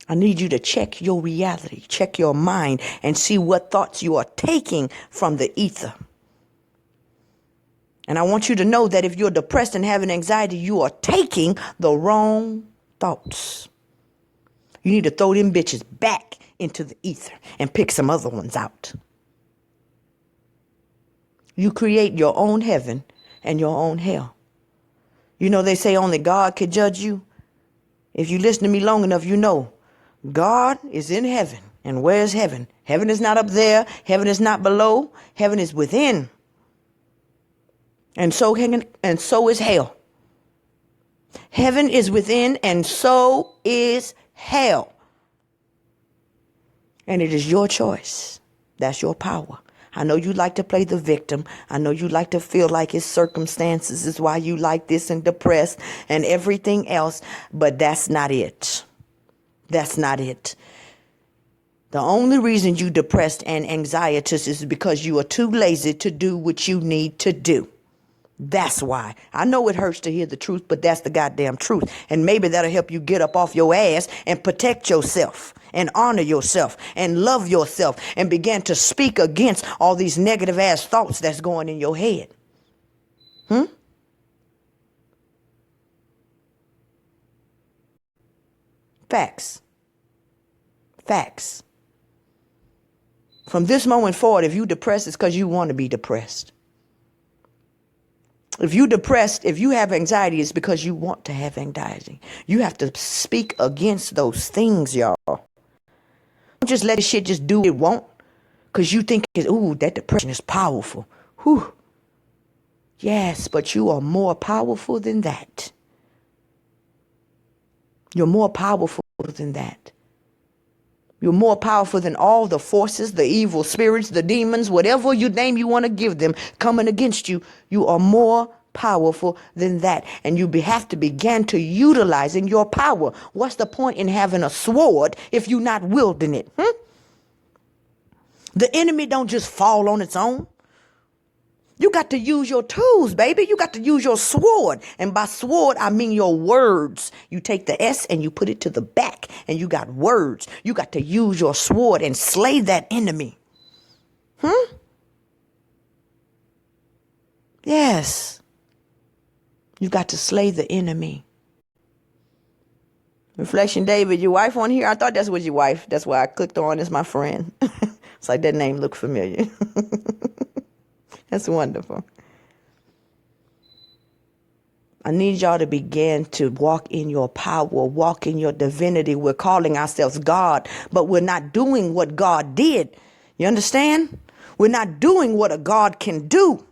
I need you to check your reality, check your mind, and see what thoughts you are taking from the ether. And I want you to know that if you're depressed and having anxiety, you are taking the wrong thoughts. You need to throw them bitches back into the ether and pick some other ones out. You create your own heaven and your own hell. You know, they say only God can judge you. If you listen to me long enough, you know. God is in heaven. And where is heaven? Heaven is not up there. Heaven is not below. Heaven is within. And so is hell. Heaven is within, and so is hell. And it is your choice. That's your power. I know you like to play the victim. I know you like to feel like it's circumstances is why you like this and depressed and everything else. But that's not it. That's not it. The only reason you depressed and anxietous is because you are too lazy to do what you need to do. That's why. I know it hurts to hear the truth, but that's the goddamn truth. And maybe that'll help you get up off your ass and protect yourself and honor yourself and love yourself and begin to speak against all these negative ass thoughts that's going in your head. Facts. Facts. From this moment forward, if you depressed, it's because you want to be depressed. If you depressed, if you have anxiety, it's because you want to have anxiety. You have to speak against those things, y'all. Don't just let the shit just do what it won't. Because you think, ooh, that depression is powerful. Whew. Yes, but you are more powerful than that. You're more powerful than that. You're more powerful than all the forces, the evil spirits, the demons, whatever you name you want to give them coming against you. You are more powerful than that. And you have to begin to utilizing your power. What's the point in having a sword if you're not wielding it? The enemy don't just fall on its own. You got to use your tools, baby. You got to use your sword. And by sword, I mean your words. You take the S and you put it to the back and you got words. You got to use your sword and slay that enemy. Yes. You got to slay the enemy. Reflection David, your wife on here? I thought that was your wife. That's why I clicked on as my friend. It's like that name looked familiar. That's wonderful. I need y'all to begin to walk in your power, walk in your divinity. We're calling ourselves God, but we're not doing what God did. You understand? We're not doing what a God can do.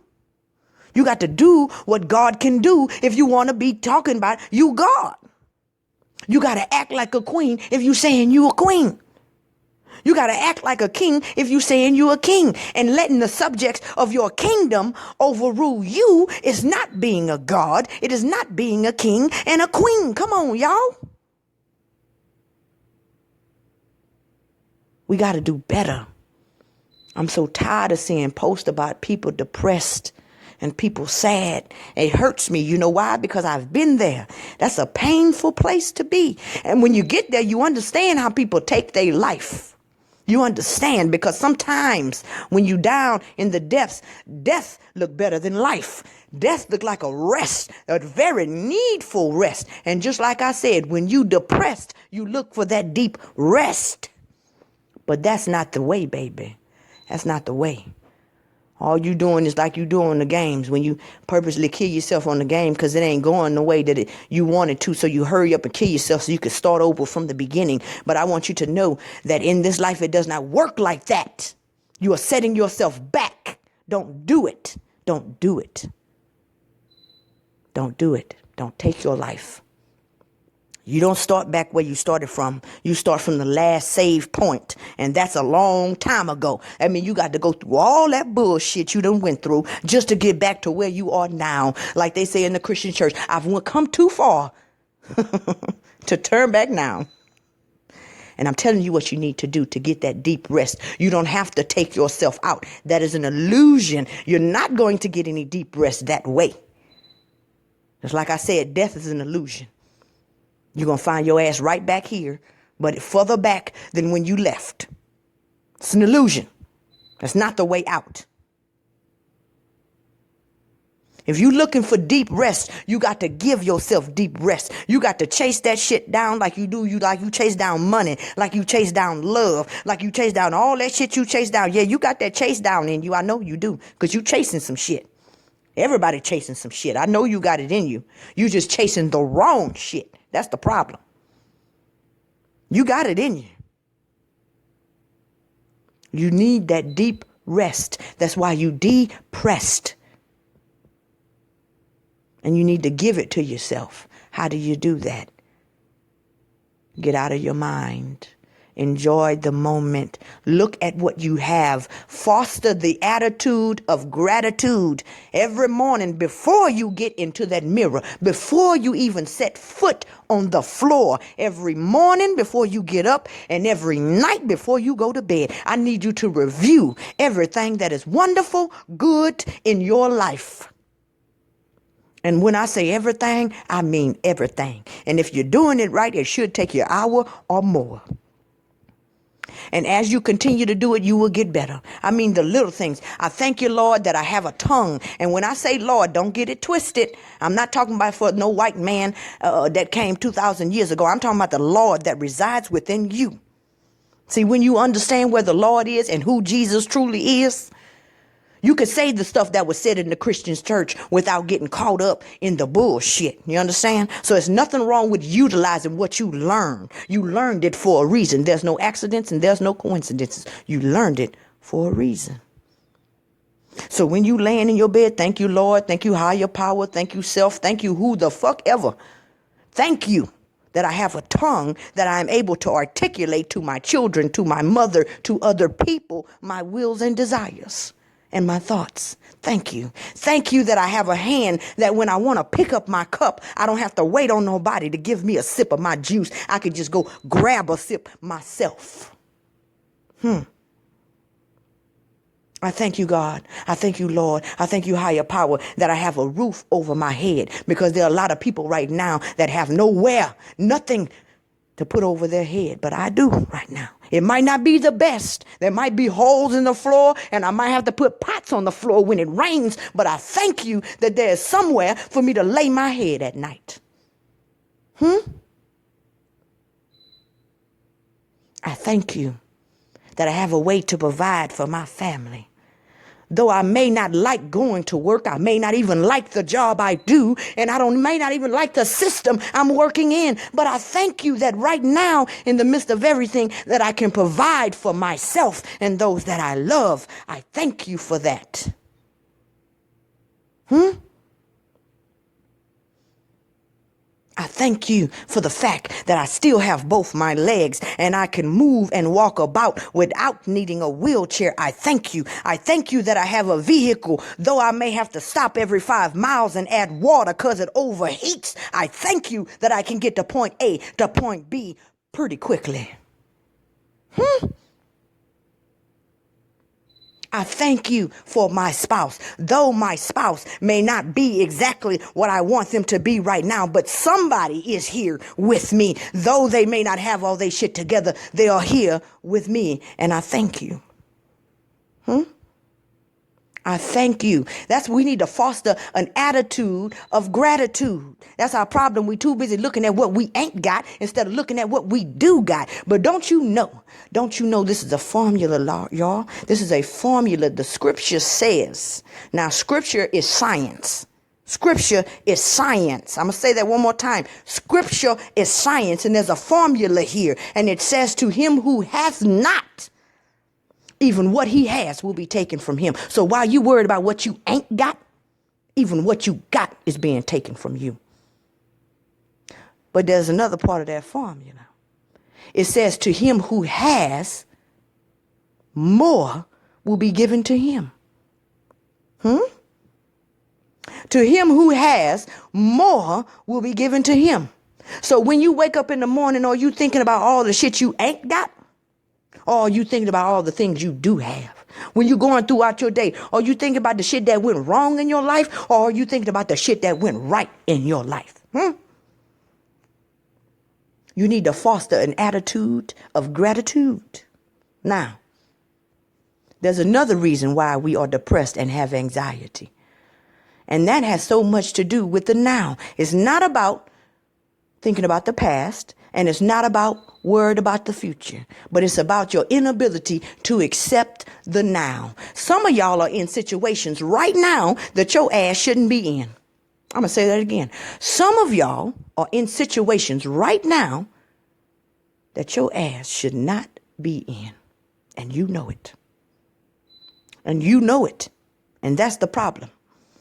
You got to do what God can do if you want to be talking about you God. You got to act like a queen if you're saying you a queen. You got to act like a king if you're saying you're a king. And letting the subjects of your kingdom overrule you is not being a god. It is not being a king and a queen. Come on, y'all. We got to do better. I'm so tired of seeing posts about people depressed and people sad. It hurts me. You know why? Because I've been there. That's a painful place to be. And when you get there, you understand how people take their life. You understand, because sometimes when you down in the depths, death look better than life. Death look like a rest, a very needful rest. And just like I said, when you depressed, you look for that deep rest. But that's not the way, baby. That's not the way. All you doing is like you do on the games when you purposely kill yourself on the game because it ain't going the way that you wanted to. So you hurry up and kill yourself so you can start over from the beginning. But I want you to know that in this life, it does not work like that. You are setting yourself back. Don't do it. Don't do it. Don't do it. Don't take your life. You don't start back where you started from. You start from the last save point. And that's a long time ago. I mean, you got to go through all that bullshit you done went through just to get back to where you are now. Like they say in the Christian church, I've come too far to turn back now. And I'm telling you what you need to do to get that deep rest. You don't have to take yourself out. That is an illusion. You're not going to get any deep rest that way. Just like I said, death is an illusion. You're going to find your ass right back here, but further back than when you left. It's an illusion. That's not the way out. If you're looking for deep rest, you got to give yourself deep rest. You got to chase that shit down like you do. You chase down money, like you chase down love, like you chase down all that shit you chase down. Yeah, you got that chase down in you. I know you do, because you chasing some shit. Everybody chasing some shit. I know you got it in you. You just chasing the wrong shit. That's the problem. You got it in you. You need that deep rest. That's why you depressed. And you need to give it to yourself. How do you do that? Get out of your mind. Enjoy the moment. Look at what you have. Foster the attitude of gratitude every morning before you get into that mirror, before you even set foot on the floor, every morning before you get up and every night before you go to bed. I need you to review everything that is wonderful, good in your life. And when I say everything, I mean everything. And if you're doing it right, it should take you an hour or more. And as you continue to do it, you will get better. I mean, the little things. I thank you, Lord, that I have a tongue. And when I say Lord, don't get it twisted. I'm not talking about for no white man that came 2,000 years ago. I'm talking about the Lord that resides within you. See, when you understand where the Lord is and who Jesus truly is, you could say the stuff that was said in the Christian church without getting caught up in the bullshit. You understand? So there's nothing wrong with utilizing what you learned. You learned it for a reason. There's no accidents and there's no coincidences. You learned it for a reason. So when you laying in your bed, thank you, Lord. Thank you, higher power. Thank you, self. Thank you, who the fuck ever. Thank you that I have a tongue that I am able to articulate to my children, to my mother, to other people, my wills and desires. And my thoughts. Thank you. Thank you that I have a hand that when I want to pick up my cup, I don't have to wait on nobody to give me a sip of my juice. I could just go grab a sip myself. I thank you, God. I thank you, Lord. I thank you, higher power, that I have a roof over my head, because there are a lot of people right now that have nowhere, nothing to put over their head, but I do right now. It might not be the best. There might be holes in the floor, and I might have to put pots on the floor when it rains, but I thank you that there is somewhere for me to lay my head at night. I thank you that I have a way to provide for my family. Though I may not like going to work, I may not even like the job I do, and may not even like the system I'm working in. But I thank you that right now, in the midst of everything, that I can provide for myself and those that I love. I thank you for that. I thank you for the fact that I still have both my legs and I can move and walk about without needing a wheelchair. I thank you. I thank you that I have a vehicle, though I may have to stop every 5 miles and add water because it overheats. I thank you that I can get to point A to point B pretty quickly. I thank you for my spouse, though my spouse may not be exactly what I want them to be right now, but somebody is here with me. Though they may not have all their shit together, they are here with me, and I thank you. I thank you. We need to foster an attitude of gratitude. That's our problem. We too busy looking at what we ain't got instead of looking at what we do got. But don't you know this is a formula, y'all? This is a formula. The scripture says. Now, scripture is science. Scripture is science. I'm going to say that one more time. Scripture is science, and there's a formula here. And it says, to him who hath not, even what he has will be taken from him. So while you worried about what you ain't got, even what you got is being taken from you. But there's another part of that formula. It says, to him who has, more will be given to him. To him who has, more will be given to him. So when you wake up in the morning, are you thinking about all the shit you ain't got? Or are you thinking about all the things you do have? When you're going throughout your day, are you thinking about the shit that went wrong in your life? Or are you thinking about the shit that went right in your life? You need to foster an attitude of gratitude. Now, there's another reason why we are depressed and have anxiety. And that has so much to do with the now. It's not about thinking about the past, and it's not about worried about the future, but it's about your inability to accept the now. Some of y'all are in situations right now that your ass shouldn't be in. I'm going to say that again. Some of y'all are in situations right now that your ass should not be in. And you know it. And you know it. And that's the problem.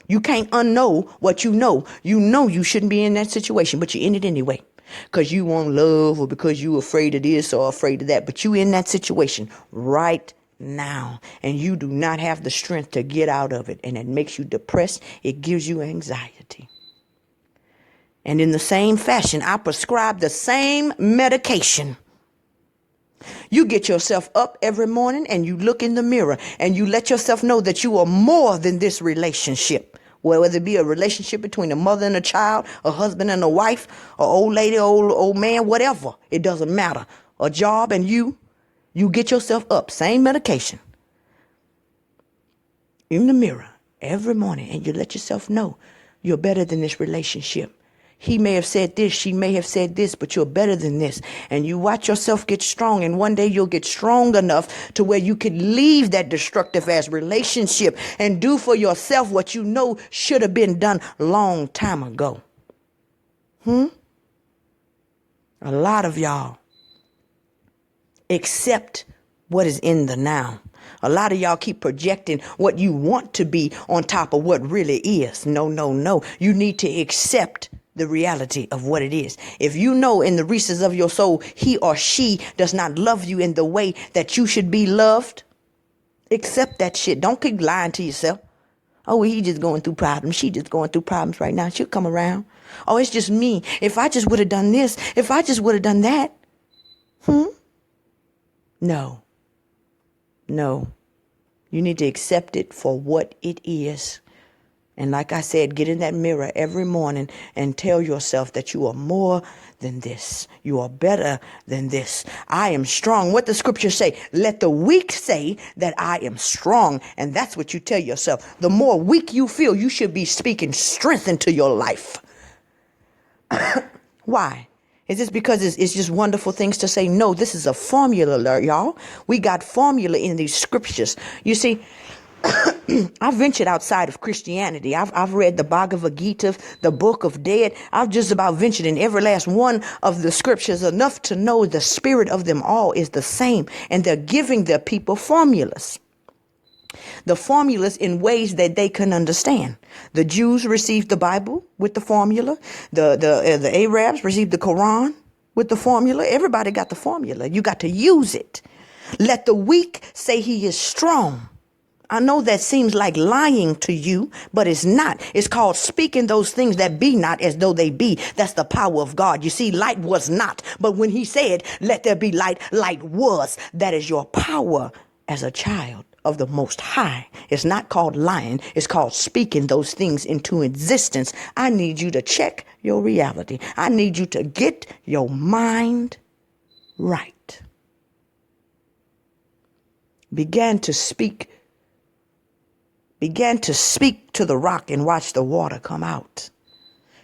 You can't unknow what you know. You know you shouldn't be in that situation, but you're in it anyway. Because you want love or because you afraid of this or afraid of that. But you in that situation right now. And you do not have the strength to get out of it. And it makes you depressed. It gives you anxiety. And in the same fashion, I prescribe the same medication. You get yourself up every morning and you look in the mirror and you let yourself know that you are more than this relationship Whether it be a relationship between a mother and a child, a husband and a wife, an old lady, old man, whatever. It doesn't matter. A job and you get yourself up, same medication, in the mirror every morning, and you let yourself know you're better than this relationship. He may have said this, she may have said this, but you're better than this. And you watch yourself get strong, and one day you'll get strong enough to where you could leave that destructive ass relationship and do for yourself what you know should have been done long time ago. A lot of y'all accept what is in the now. A lot of y'all keep projecting what you want to be on top of what really is. No, no, no. You need to accept the reality of what it is. If you know in the recesses of your soul, he or she does not love you in the way that you should be loved, accept that shit. Don't keep lying to yourself. Oh, he just going through problems. She just going through problems right now. She'll come around. Oh, it's just me. If I just would have done this, if I just would have done that. No. You need to accept it for what it is. And like I said, get in that mirror every morning and tell yourself that you are more than this. You are better than this. I am strong. What the scriptures say, let the weak say that I am strong. And that's what you tell yourself. The more weak you feel, you should be speaking strength into your life. Why? Is this because it's just wonderful things to say? No, this is a formula, y'all. We got formula in these scriptures. You see, I've ventured outside of Christianity. I've read the Bhagavad Gita, the Book of Dead. I've just about ventured in every last one of the scriptures enough to know the spirit of them all is the same. And they're giving their people formulas. The formulas in ways that they can understand. The Jews received the Bible with the formula. The Arabs received the Quran with the formula. Everybody got the formula. You got to use it. Let the weak say he is strong. I know that seems like lying to you, but it's not. It's called speaking those things that be not as though they be. That's the power of God. You see, light was not. But when he said, let there be light, light was. That is your power as a child of the Most High. It's not called lying. It's called speaking those things into existence. I need you to check your reality. I need you to get your mind right. Began to speak to the rock and watch the water come out.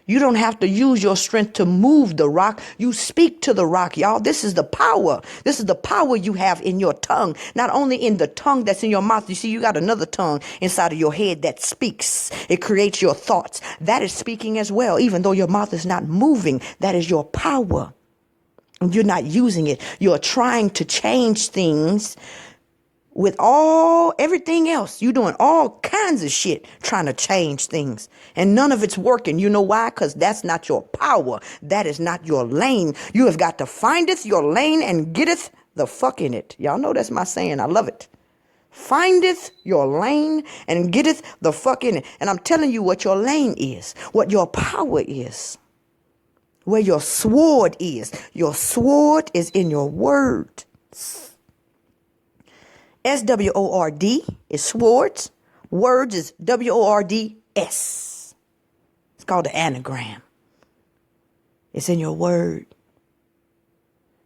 You don't have to use your strength to move the rock. You speak to the rock, y'all. This is the power. This is the power you have in your tongue. Not only in the tongue that's in your mouth. You see, you got another tongue inside of your head that speaks. It creates your thoughts. That is speaking as well. Even though your mouth is not moving, that is your power. And you're not using it. You're trying to change things with everything else. You're doing all kinds of shit trying to change things. And none of it's working. You know why? Because that's not your power. That is not your lane. You have got to findeth your lane and getteth the fuck in it. Y'all know that's my saying. I love it. Findeth your lane and getteth the fuck in it. And I'm telling you what your lane is. What your power is. Where your sword is. Your sword is in your word. SWORD is swords. Words is WORDS. It's called the anagram. It's in your word.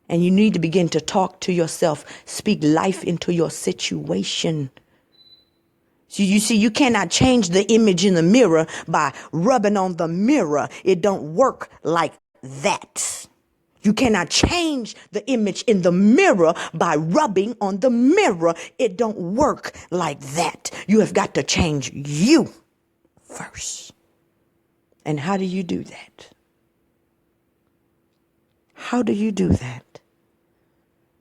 And you need to begin to talk to yourself. Speak life into your situation. So you see, you cannot change the image in the mirror by rubbing on the mirror. It don't work like that. You cannot change the image in the mirror by rubbing on the mirror. It don't work like that. You have got to change you first. And how do you do that? How do you do that?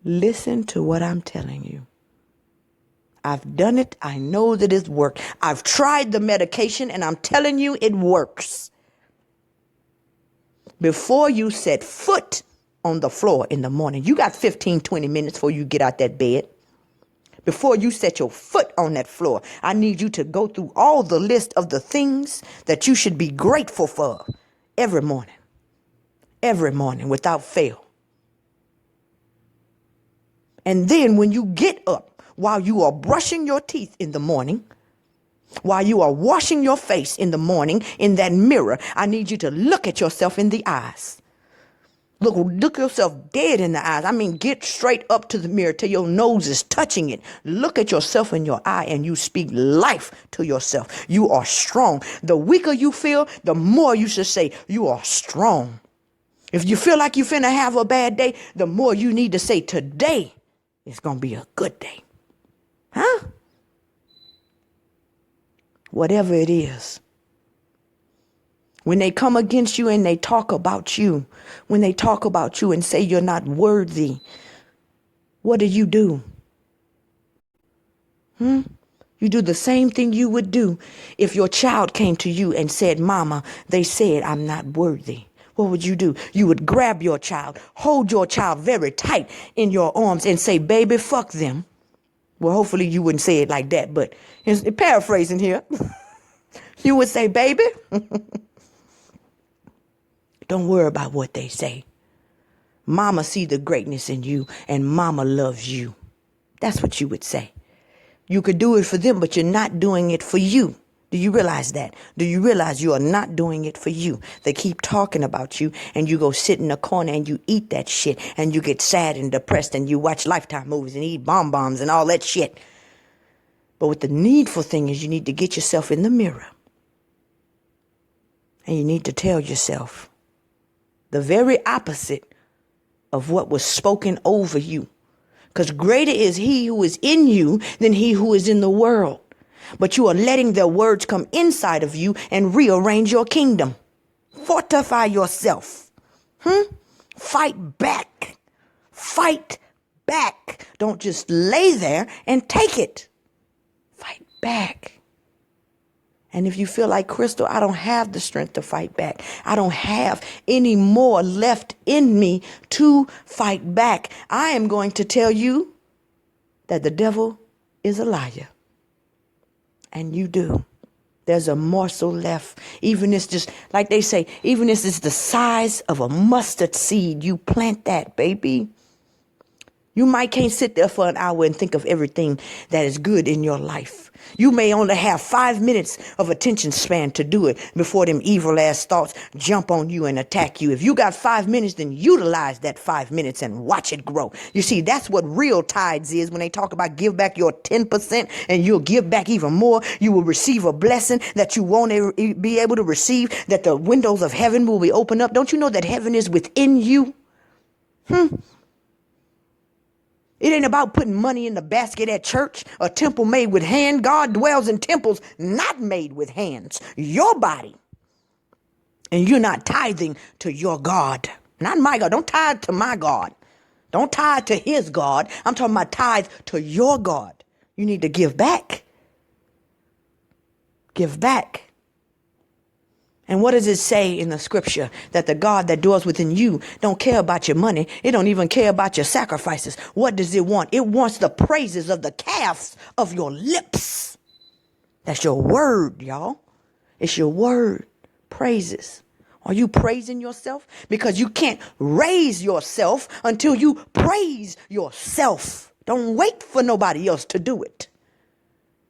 Listen to what I'm telling you. I've done it. I know that it's worked. I've tried the medication and I'm telling you it works. Before you set foot on the floor in the morning, you got 15, 20 minutes before you get out that bed. Before you set your foot on that floor, I need you to go through all the list of the things that you should be grateful for every morning without fail. And then when you get up, while you are brushing your teeth in the morning, While you are washing your face in the morning in that mirror, I need you to look at yourself in the eyes. Look yourself dead in the eyes. I mean, get straight up to the mirror till your nose is touching it. Look at yourself in your eye and you speak life to yourself. You are strong. The weaker you feel, the more you should say you are strong. If you feel like you're finna have a bad day, the more you need to say today is going to be a good day. Huh? Whatever it is. When they come against you and they talk about you, when they talk about you and say you're not worthy, what do? You do the same thing you would do if your child came to you and said, Mama, they said I'm not worthy. What would you do? You would grab your child, hold your child very tight in your arms and say, baby, fuck them. Well, hopefully you wouldn't say it like that, but paraphrasing here, you would say, baby, don't worry about what they say. Mama see the greatness in you and mama loves you. That's what you would say. You could do it for them, but you're not doing it for you. Do you realize that? Do you realize you are not doing it for you? They keep talking about you and you go sit in a corner and you eat that shit and you get sad and depressed and you watch Lifetime movies and eat bonbons and all that shit. But what the needful thing is, you need to get yourself in the mirror and you need to tell yourself the very opposite of what was spoken over you. Because greater is he who is in you than he who is in the world. But you are letting their words come inside of you and rearrange your kingdom. Fortify yourself. Fight back. Fight back. Don't just lay there and take it. Fight back. And if you feel like, Crystal, I don't have the strength to fight back. I don't have any more left in me to fight back. I am going to tell you that the devil is a liar. And you do. There's a morsel left. Even if it's just, like they say, even if it's the size of a mustard seed, you plant that, baby. You might can't sit there for an hour and think of everything that is good in your life. You may only have 5 minutes of attention span to do it before them evil ass thoughts jump on you and attack you. If you got 5 minutes, then utilize that 5 minutes and watch it grow. You see, that's what real tithes is when they talk about give back your 10% and you'll give back even more. You will receive a blessing that you won't be able to receive, that the windows of heaven will be opened up. Don't you know that heaven is within you? It ain't about putting money in the basket at church, a temple made with hand. God dwells in temples not made with hands. Your body. And you're not tithing to your God. Not my God. Don't tithe to my God. Don't tithe to his God. I'm talking about tithe to your God. You need to give back. Give back. And what does it say in the scripture? That the God that dwells within you don't care about your money. It don't even care about your sacrifices. What does it want? It wants the praises of the calves of your lips. That's your word, y'all. It's your word. Praises. Are you praising yourself? Because you can't raise yourself until you praise yourself. Don't wait for nobody else to do it.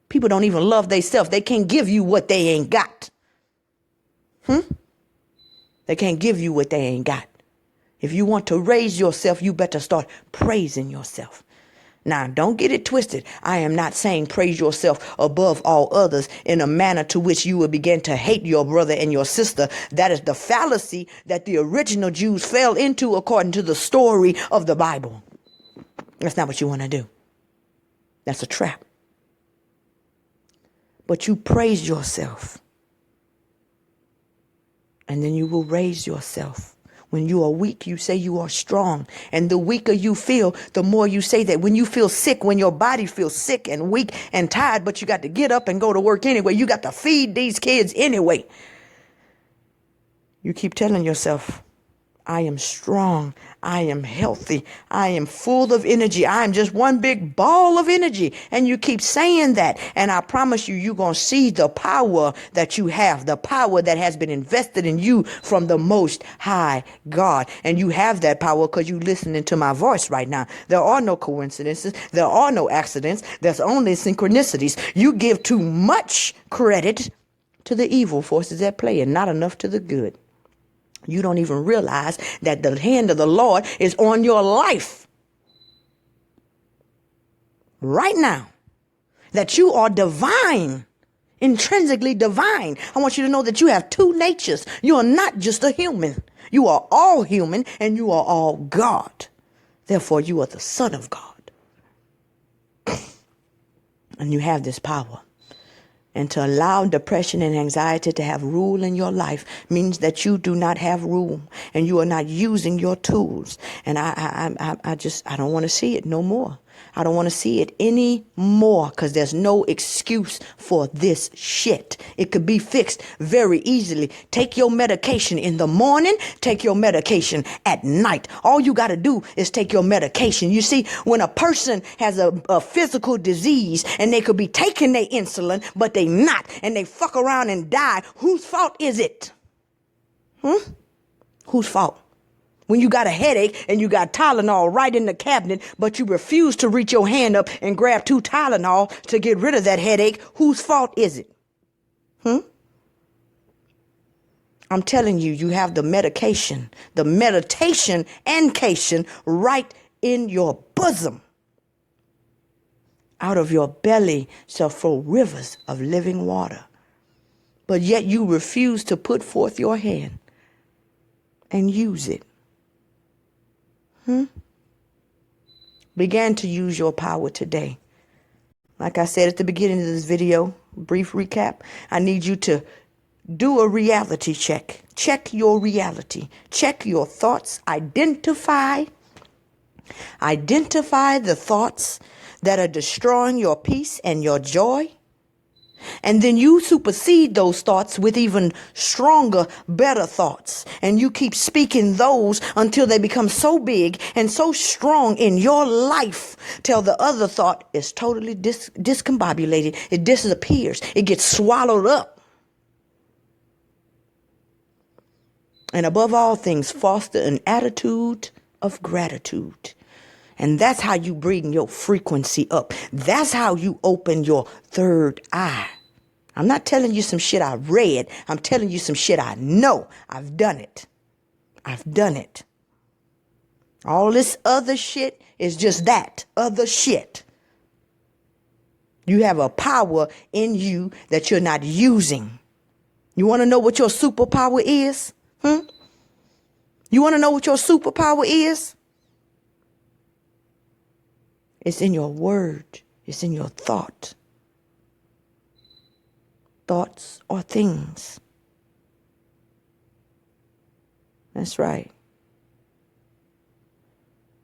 People don't even love themselves. They can't give you what they ain't got. They can't give you what they ain't got. If you want to raise yourself, you better start praising yourself. Now, don't get it twisted. I am not saying praise yourself above all others in a manner to which you will begin to hate your brother and your sister. That is the fallacy that the original Jews fell into according to the story of the Bible. That's not what you want to do. That's a trap. But you praise yourself. And then you will raise yourself. When you are weak, you say you are strong. And the weaker you feel, the more you say that. When you feel sick, when your body feels sick and weak and tired, but you got to get up and go to work anyway. You got to feed these kids anyway. You keep telling yourself, I am strong. I am healthy. I am full of energy. I am just one big ball of energy. And you keep saying that. And I promise you, you're going to see the power that you have, the power that has been invested in you from the Most High God. And you have that power because you're listening to my voice right now. There are no coincidences. There are no accidents. There's only synchronicities. You give too much credit to the evil forces at play and not enough to the good. You don't even realize that the hand of the Lord is on your life right now, that you are divine, intrinsically divine. I want you to know that you have two natures. You are not just a human. You are all human and you are all God. Therefore, you are the Son of God. And you have this power. And to allow depression and anxiety to have rule in your life means that you do not have room and you are not using your tools. And I don't want to see it no more. I don't want to see it anymore because there's no excuse for this shit. It could be fixed very easily. Take your medication in the morning. Take your medication at night. All you got to do is take your medication. You see, when a person has a physical disease and they could be taking their insulin, but they not, and they fuck around and die, whose fault is it? Whose fault? When you got a headache and you got Tylenol right in the cabinet, but you refuse to reach your hand up and grab 2 Tylenol to get rid of that headache, whose fault is it? I'm telling you, you have the medication, the meditation and cation right in your bosom. Out of your belly shall flow rivers of living water. But yet you refuse to put forth your hand and use it. Begin to use your power today. Like I said at the beginning of this video, brief recap, I need you to do a reality check. Check your reality. Check your thoughts. Identify the thoughts that are destroying your peace and your joy. And then you supersede those thoughts with even stronger, better thoughts. And you keep speaking those until they become so big and so strong in your life till the other thought is totally discombobulated. It disappears. It gets swallowed up. And above all things, foster an attitude of gratitude. And that's how you bring your frequency up. That's how you open your third eye. I'm not telling you some shit I read. I'm telling you some shit I know. I've done it. I've done it. All this other shit is just that, other shit. You have a power in you that you're not using. You want to know what your superpower is? You want to know what your superpower is? It's in your word. It's in your thought. Thoughts are things. That's right.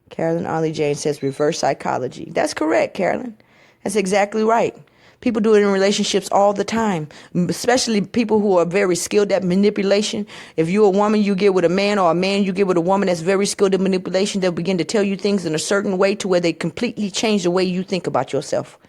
Carolyn Ollie Jane says reverse psychology. That's correct, Carolyn. That's exactly right. People do it in relationships all the time, especially people who are very skilled at manipulation. If you're a woman, you get with a man, or a man, you get with a woman that's very skilled at manipulation. They'll begin to tell you things in a certain way to where they completely change the way you think about yourself.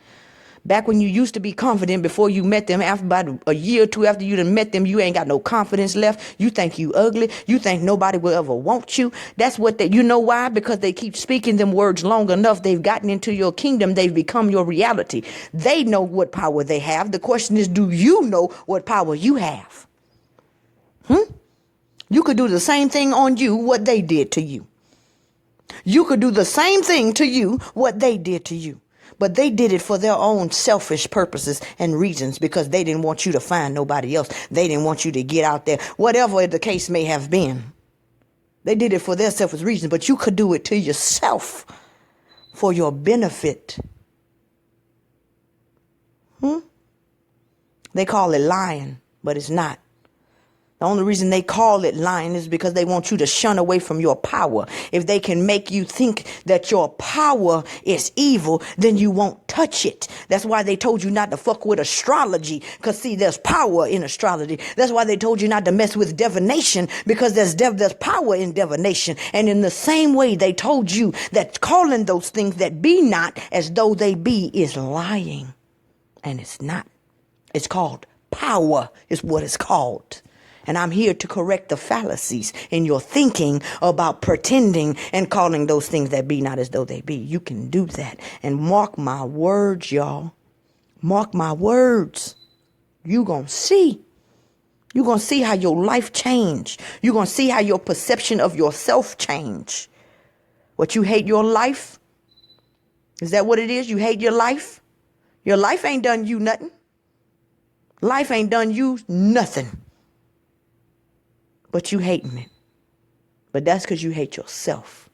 Back when you used to be confident before you met them, after about a year or two after you done met them, you ain't got no confidence left. You think you ugly. You think nobody will ever want you. That's what you know why? Because they keep speaking them words long enough. They've gotten into your kingdom. They've become your reality. They know what power they have. The question is, do you know what power you have? You could do the same thing on you, what they did to you. You could do the same thing to you, what they did to you. But they did it for their own selfish purposes and reasons because they didn't want you to find nobody else. They didn't want you to get out there, whatever the case may have been. They did it for their selfish reasons, but you could do it to yourself for your benefit. They call it lying, but it's not. The only reason they call it lying is because they want you to shun away from your power. If they can make you think that your power is evil, then you won't touch it. That's why they told you not to fuck with astrology. Because see, there's power in astrology. That's why they told you not to mess with divination, because there's power in divination. And in the same way, they told you that calling those things that be not as though they be is lying. And it's not. It's called power is what it's called. And I'm here to correct the fallacies in your thinking about pretending and calling those things that be not as though they be. You can do that. And mark my words, y'all. Mark my words. You're going to see. You're going to see how your life change. You're going to see how your perception of yourself change. What, you hate your life? Is that what it is? You hate your life? Your life ain't done you nothing. Life ain't done you nothing. But you hating it. But that's because you hate yourself.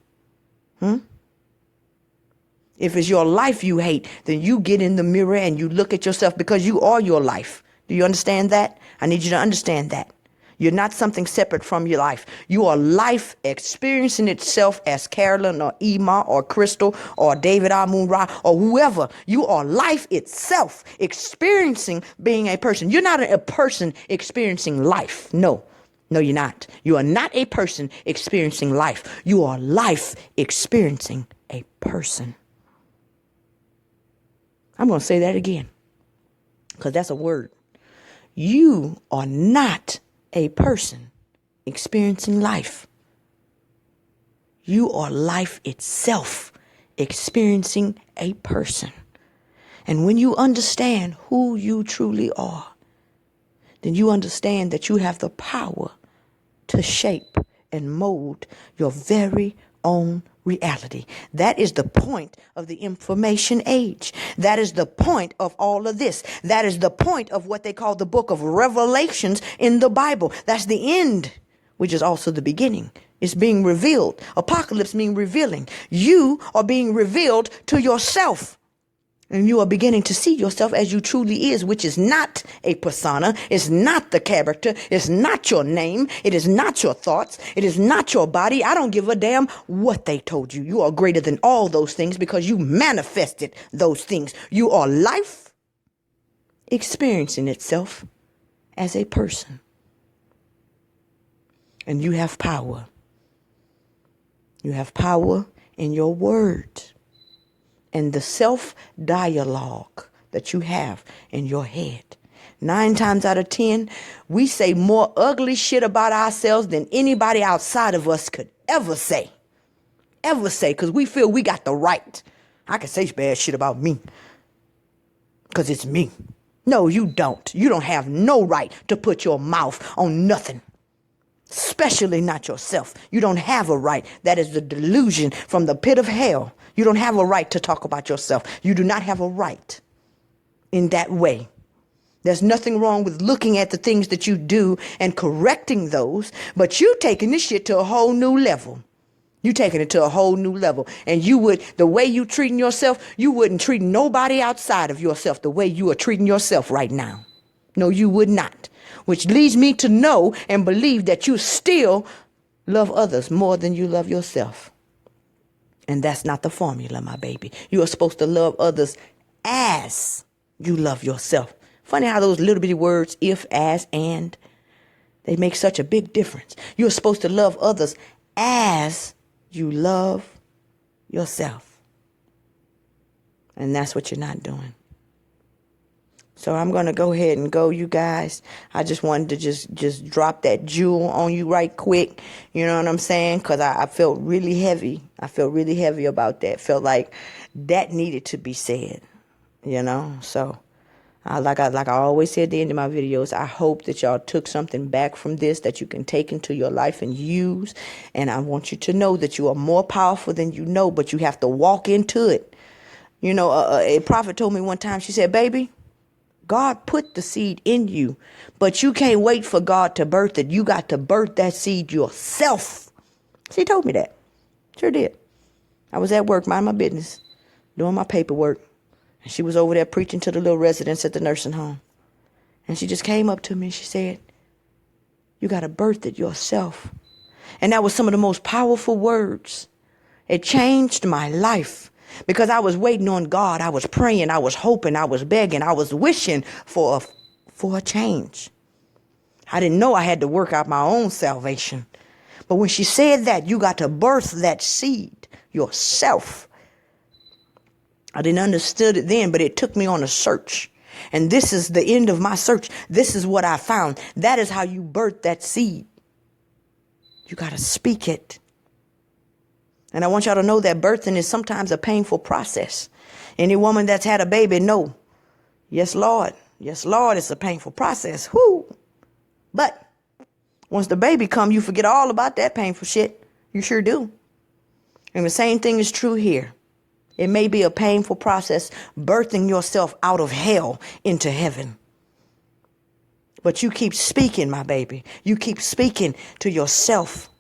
If it's your life you hate, then you get in the mirror and you look at yourself, because you are your life. Do you understand that? I need you to understand that. You're not something separate from your life. You are life experiencing itself as Carolyn or Ema or Crystal or David Amun-Ra or whoever. You are life itself experiencing being a person. You're not a person experiencing life. No. No, you're not. You are not a person experiencing life. You are life experiencing a person. I'm going to say that again, because that's a word. You are not a person experiencing life. You are life itself experiencing a person. And when you understand who you truly are, then you understand that you have the power to shape and mold your very own reality. That is the point of the information age. That is the point of all of this. That is the point of what they call the book of Revelations in the Bible. That's the end, which is also the beginning. It's being revealed. Apocalypse means revealing. You are being revealed to yourself. And you are beginning to see yourself as you truly is, which is not a persona. It's not the character. It's not your name. It is not your thoughts. It is not your body. I don't give a damn what they told you. You are greater than all those things because you manifested those things. You are life experiencing itself as a person. And you have power. You have power in your words. And the self-dialogue that you have in your head. 9 times out of 10, we say more ugly shit about ourselves than anybody outside of us could ever say. Ever say, because we feel we got the right. I can say bad shit about me because it's me. No, you don't. You don't have no right to put your mouth on nothing. Especially not yourself. You don't have a right. That is the delusion from the pit of hell. You don't have a right to talk about yourself. You do not have a right in that way. There's nothing wrong with looking at the things that you do and correcting those, but you taking this shit to a whole new level. You taking it to a whole new level. And the way you treating yourself, you wouldn't treat nobody outside of yourself the way you are treating yourself right now. No, you would not. Which leads me to know and believe that you still love others more than you love yourself. And that's not the formula, my baby. You are supposed to love others as you love yourself. Funny how those little bitty words, if, as, and, they make such a big difference. You're supposed to love others as you love yourself. And that's what you're not doing. So I'm going to go ahead and go, you guys. I just wanted to just drop that jewel on you right quick. You know what I'm saying? Because I felt really heavy. I felt really heavy about that. Felt like that needed to be said, you know. So like I always say at the end of my videos, I hope that y'all took something back from this that you can take into your life and use. And I want you to know that you are more powerful than you know, but you have to walk into it. You know, a prophet told me one time, she said, baby, God put the seed in you, but you can't wait for God to birth it. You got to birth that seed yourself. She told me that. Sure did. I was at work, minding my business, doing my paperwork. And she was over there preaching to the little residents at the nursing home. And she just came up to me and she said, You got to birth it yourself. And that was some of the most powerful words. It changed my life because I was waiting on God. I was praying. I was hoping. I was begging. I was wishing for a change. I didn't know I had to work out my own salvation. But when she said that, you got to birth that seed yourself. I didn't understand it then, but it took me on a search. And this is the end of my search. This is what I found. That is how you birth that seed. You got to speak it. And I want y'all to know that birthing is sometimes a painful process. Any woman that's had a baby know. Yes, Lord. Yes, Lord, it's a painful process. Whoo. But once the baby come, you forget all about that painful shit. You sure do. And the same thing is true here. It may be a painful process birthing yourself out of hell into heaven. But you keep speaking, my baby. You keep speaking to yourself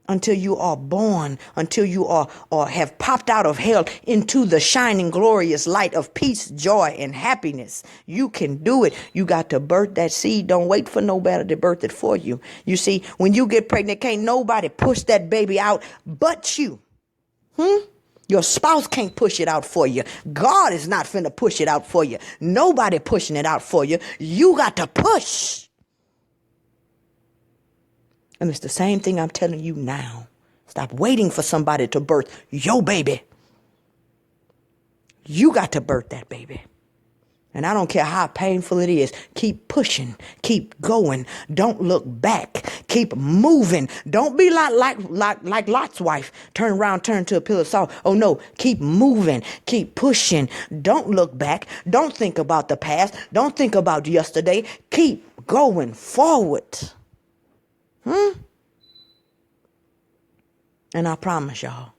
until you are born, until you are or have popped out of hell into the shining, glorious light of peace, joy, and happiness. You can do it. You got to birth that seed. Don't wait for nobody to birth it for you. You see, when you get pregnant, can't nobody push that baby out but you. Your spouse can't push it out for you. God is not finna push it out for you. Nobody pushing it out for you. You got to push. And it's the same thing I'm telling you now. Stop waiting for somebody to birth your baby. You got to birth that baby. And I don't care how painful it is. Keep pushing. Keep going. Don't look back. Keep moving. Don't be like Lot's wife. Turn around, turn to a pillar of salt. Oh no, keep moving. Keep pushing. Don't look back. Don't think about the past. Don't think about yesterday. Keep going forward. And I promise y'all,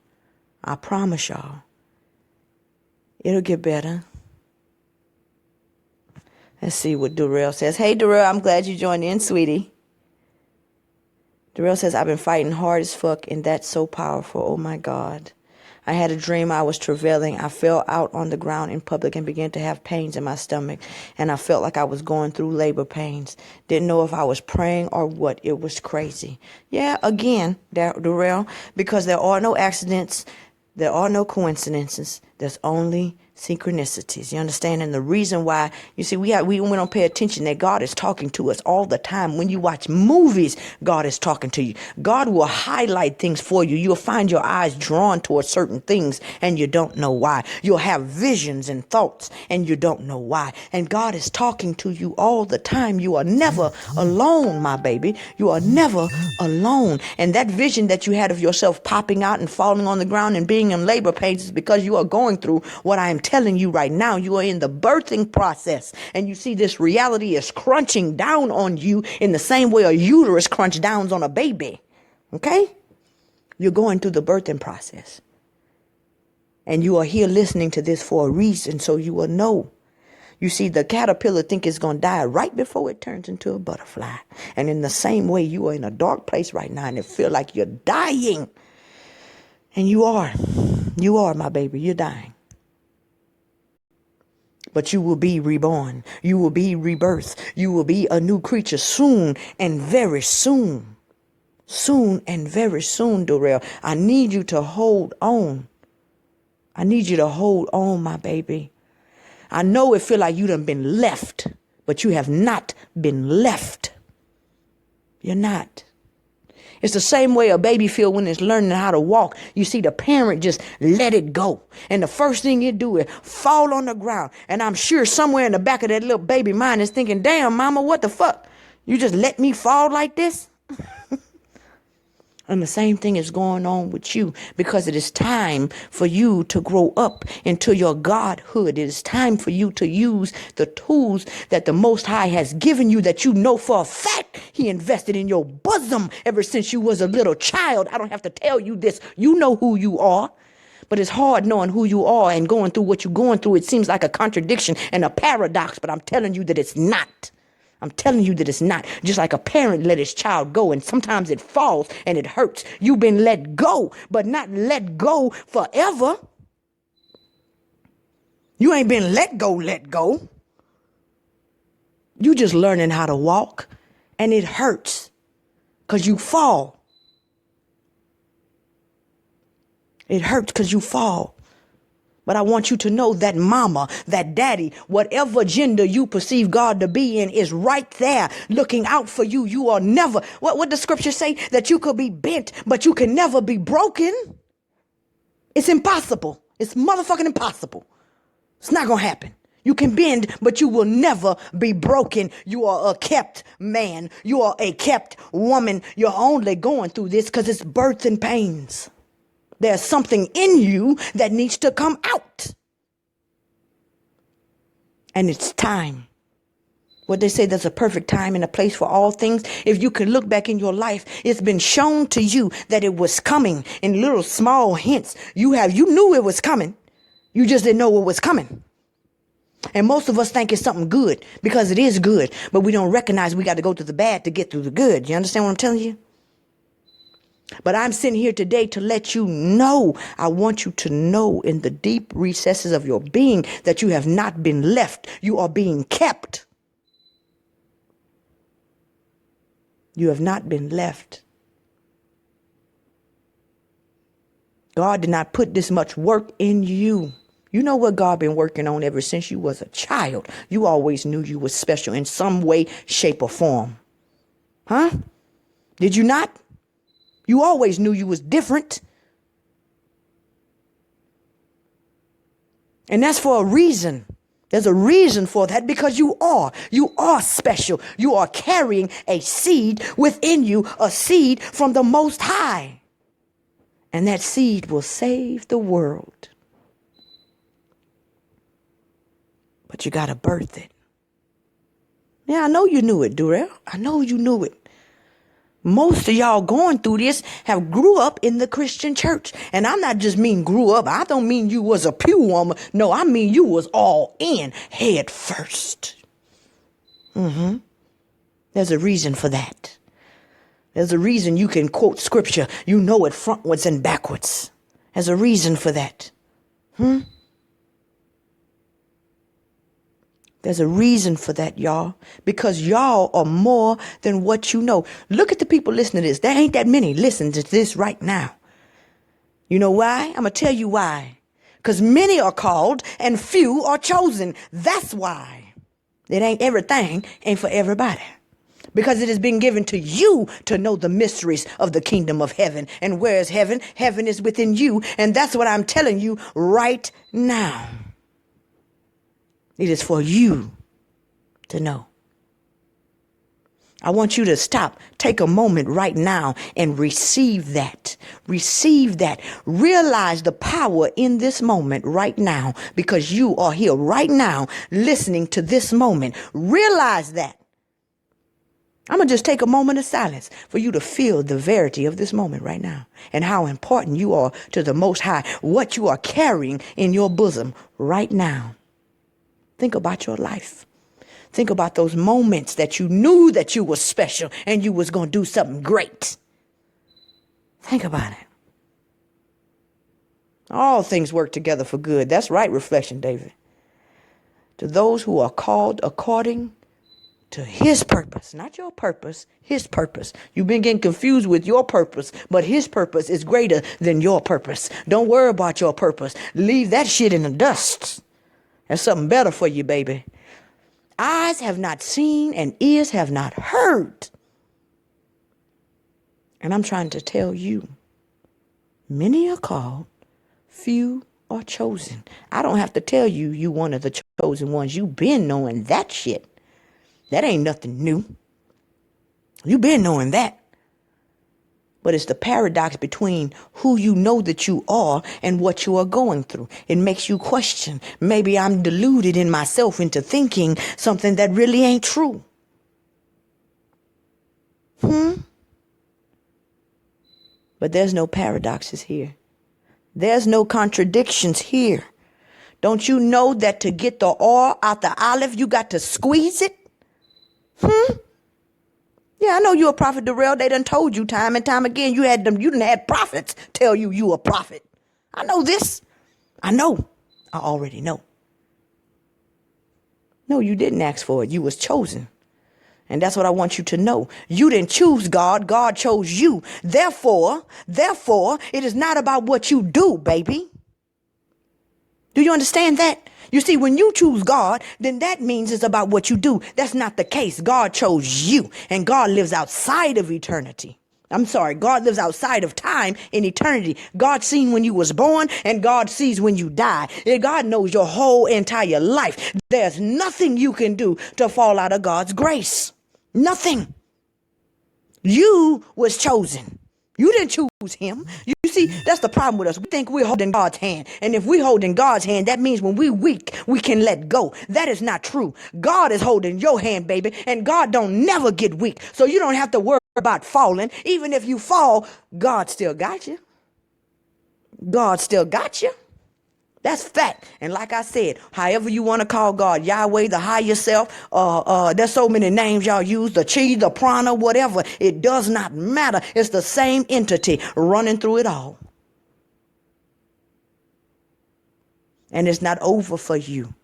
it'll get better. Let's see what Durrell says. Hey, Durrell, I'm glad you joined in, sweetie. Durrell says, I've been fighting hard as fuck, and that's so powerful. Oh, my God. I had a dream I was travailing. I fell out on the ground in public and began to have pains in my stomach, and I felt like I was going through labor pains. Didn't know if I was praying or what. It was crazy. Yeah, again, Durrell, because there are no accidents. There are no coincidences. There's only synchronicities. You understand? And the reason why, you see, we don't pay attention that God is talking to us all the time. When you watch movies, God is talking to you. God will highlight things for you. You'll find your eyes drawn towards certain things and you don't know why. You'll have visions and thoughts and you don't know why. And God is talking to you all the time. You are never alone, my baby. You are never alone. And that vision that you had of yourself popping out and falling on the ground and being in labor pains is because you are going through what I am telling you right now. You are in the birthing process, and you see this reality is crunching down on you in the same way a uterus crunch down on a baby. Okay? You're going through the birthing process, and you are here listening to this for a reason, so you will know. You see, the caterpillar think it's going to die right before it turns into a butterfly. And in the same way, you are in a dark place right now, and it feel like you're dying. And you are, my baby, you're dying. But you will be reborn. You will be rebirthed. You will be a new creature soon and very soon. Soon and very soon, Durrell. I need you to hold on. I need you to hold on, my baby. I know it feel like you done been left, but you have not been left. You're not. It's the same way a baby feel when it's learning how to walk. You see, the parent just let it go. And the first thing you do is fall on the ground. And I'm sure somewhere in the back of that little baby mind is thinking, damn, mama, what the fuck? You just let me fall like this? And the same thing is going on with you, because it is time for you to grow up into your godhood. It is time for you to use the tools that the Most High has given you, that you know for a fact He invested in your bosom ever since you was a little child. I don't have to tell you this. You know who you are. But it's hard knowing who you are and going through what you're going through. It seems like a contradiction and a paradox, but I'm telling you that it's not. I'm telling you that it's not. Just like a parent let his child go, and sometimes it falls and it hurts. You've been let go, but not let go forever. You ain't been let go. You just learning how to walk, and it hurts. because you fall. It hurts because you fall. But I want you to know that mama, that daddy, whatever gender you perceive God to be in is right there looking out for you. You are never, what does scripture say? That you could be bent, but you can never be broken. It's impossible. It's motherfucking impossible. It's not going to happen. You can bend, but you will never be broken. You are a kept man. You are a kept woman. You're only going through this because it's birth and pains. There's something in you that needs to come out. And it's time. What they say, there's a perfect time and a place for all things. If you can look back in your life, it's been shown to you that it was coming in little small hints. You knew it was coming. You just didn't know it was coming. And most of us think it's something good because it is good, but we don't recognize we got to go through the bad to get through the good. You understand what I'm telling you? But I'm sitting here today to let you know, I want you to know in the deep recesses of your being that you have not been left. You are being kept. You have not been left. God did not put this much work in you. You know what God been working on ever since you was a child. You always knew you was special in some way, shape, or form. Huh? Did you not? You always knew you was different. And that's for a reason. There's a reason for that because you are special. You are carrying a seed within you, a seed from the Most High. And that seed will save the world. But you got to birth it. Yeah, I know you knew it, Durrell. I know you knew it. Most of y'all going through this have grew up in the Christian church. And I'm not just mean grew up. I don't mean you was a pew woman. No, I mean you was all in head first. There's a reason for that. There's a reason you can quote scripture. You know it frontwards and backwards. There's a reason for that. There's a reason for that, y'all, because y'all are more than what you know. Look at the people listening to this. There ain't that many listening to this right now. You know why? I'm going to tell you why. Because many are called and few are chosen. That's why. It ain't everything, ain't for everybody. Because it has been given to you to know the mysteries of the kingdom of heaven. And where is heaven? Heaven is within you. And that's what I'm telling you right now. It is for you to know. I want you to stop. Take a moment right now and receive that. Receive that. Realize the power in this moment right now because you are here right now listening to this moment. Realize that. I'm going to just take a moment of silence for you to feel the verity of this moment right now and how important you are to the Most High, what you are carrying in your bosom right now. Think about your life. Think about those moments that you knew that you were special and you was going to do something great. Think about it. All things work together for good. That's right, Reflection David. To those who are called according to his purpose, not your purpose, his purpose. You've been getting confused with your purpose, but his purpose is greater than your purpose. Don't worry about your purpose. Leave that shit in the dust. There's something better for you, baby. Eyes have not seen and ears have not heard. And I'm trying to tell you, many are called, few are chosen. I don't have to tell you, you one of the chosen ones. You've been knowing that shit. That ain't nothing new. You've been knowing that. But it's the paradox between who you know that you are and what you are going through. It makes you question. Maybe I'm deluded in myself into thinking something that really ain't true. But there's no paradoxes here. There's no contradictions here. Don't you know that to get the oil out the olive, you got to squeeze it? Yeah, I know you're a prophet, Darrell. They done told you time and time again. You done had prophets tell you a prophet. I know this. I know. I already know. No, you didn't ask for it. You was chosen. And that's what I want you to know. You didn't choose God. God chose you. Therefore, it is not about what you do, baby. Do you understand that? You see, when you choose God, then that means it's about what you do. That's not the case. God chose you, and God lives outside of eternity. I'm sorry, God lives outside of time and eternity. God seen when you was born, and God sees when you die. And God knows your whole entire life. There's nothing you can do to fall out of God's grace. Nothing. You was chosen. You didn't choose him. You see, that's the problem with us. We think we're holding God's hand. And if we're holding God's hand, that means when we're weak, we can let go. That is not true. God is holding your hand, baby. And God don't never get weak. So you don't have to worry about falling. Even if you fall, God still got you. God still got you. That's fact. And like I said, however you want to call God, Yahweh, the higher self, there's so many names y'all use, the Chi, the Prana, whatever. It does not matter. It's the same entity running through it all. And it's not over for you.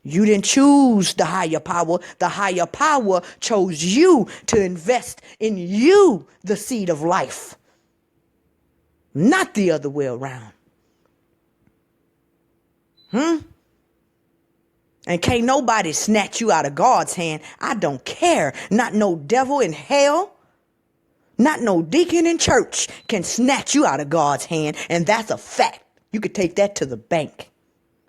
You didn't choose the higher power. The higher power chose you to invest in you, the seed of life, not the other way around. And can't nobody snatch you out of God's hand. I don't care. Not no devil in hell. Not no deacon in church can snatch you out of God's hand. And that's a fact. You could take that to the bank.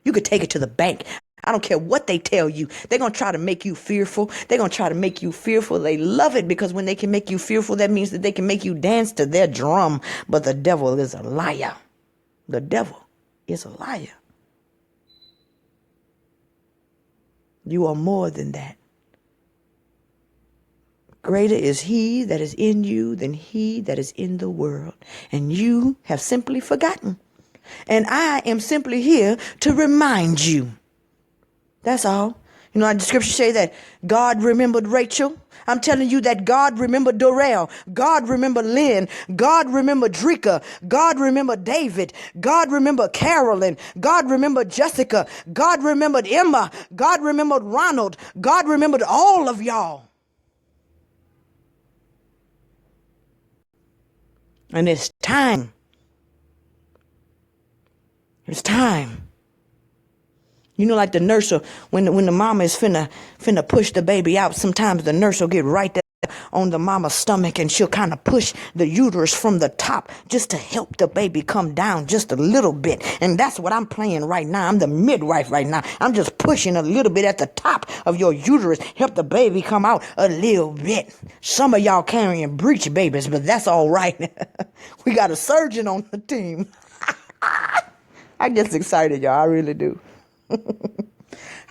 You could take it to the bank. I don't care what they tell you. They're going to try to make you fearful. They're going to try to make you fearful. They love it because when they can make you fearful, that means that they can make you dance to their drum. But the devil is a liar. The devil is a liar. You are more than that. Greater is he that is in you than he that is in the world. And you have simply forgotten. And I am simply here to remind you. That's all. You know, like the scripture say that God remembered Rachel. I'm telling you that God remembered Dorel. God remembered Lynn. God remembered Drika. God remembered David. God remembered Carolyn. God remembered Jessica. God remembered Emma. God remembered Ronald. God remembered all of y'all. And it's time. It's time. You know, like the nurse, when the mama is finna push the baby out, sometimes the nurse will get right there on the mama's stomach and she'll kind of push the uterus from the top just to help the baby come down just a little bit. And that's what I'm playing right now. I'm the midwife right now. I'm just pushing a little bit at the top of your uterus, help the baby come out a little bit. Some of y'all carrying breech babies, but that's all right. We got a surgeon on the team. I get excited, y'all. I really do.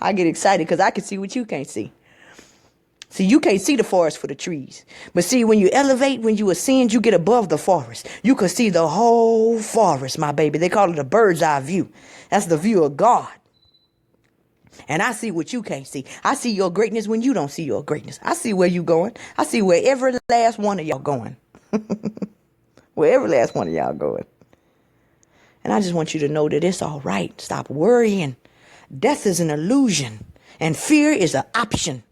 I get excited because I can see what you can't see. See, you can't see the forest for the trees. But see, when you elevate, when you ascend, you get above the forest. You can see the whole forest, my baby. They call it a bird's eye view. That's the view of God. And I see what you can't see. I see your greatness when you don't see your greatness. I see where you going. I see where every last one of y'all going. Where every last one of y'all going. And I just want you to know that it's all right. Stop worrying. Death is an illusion, and fear is an option.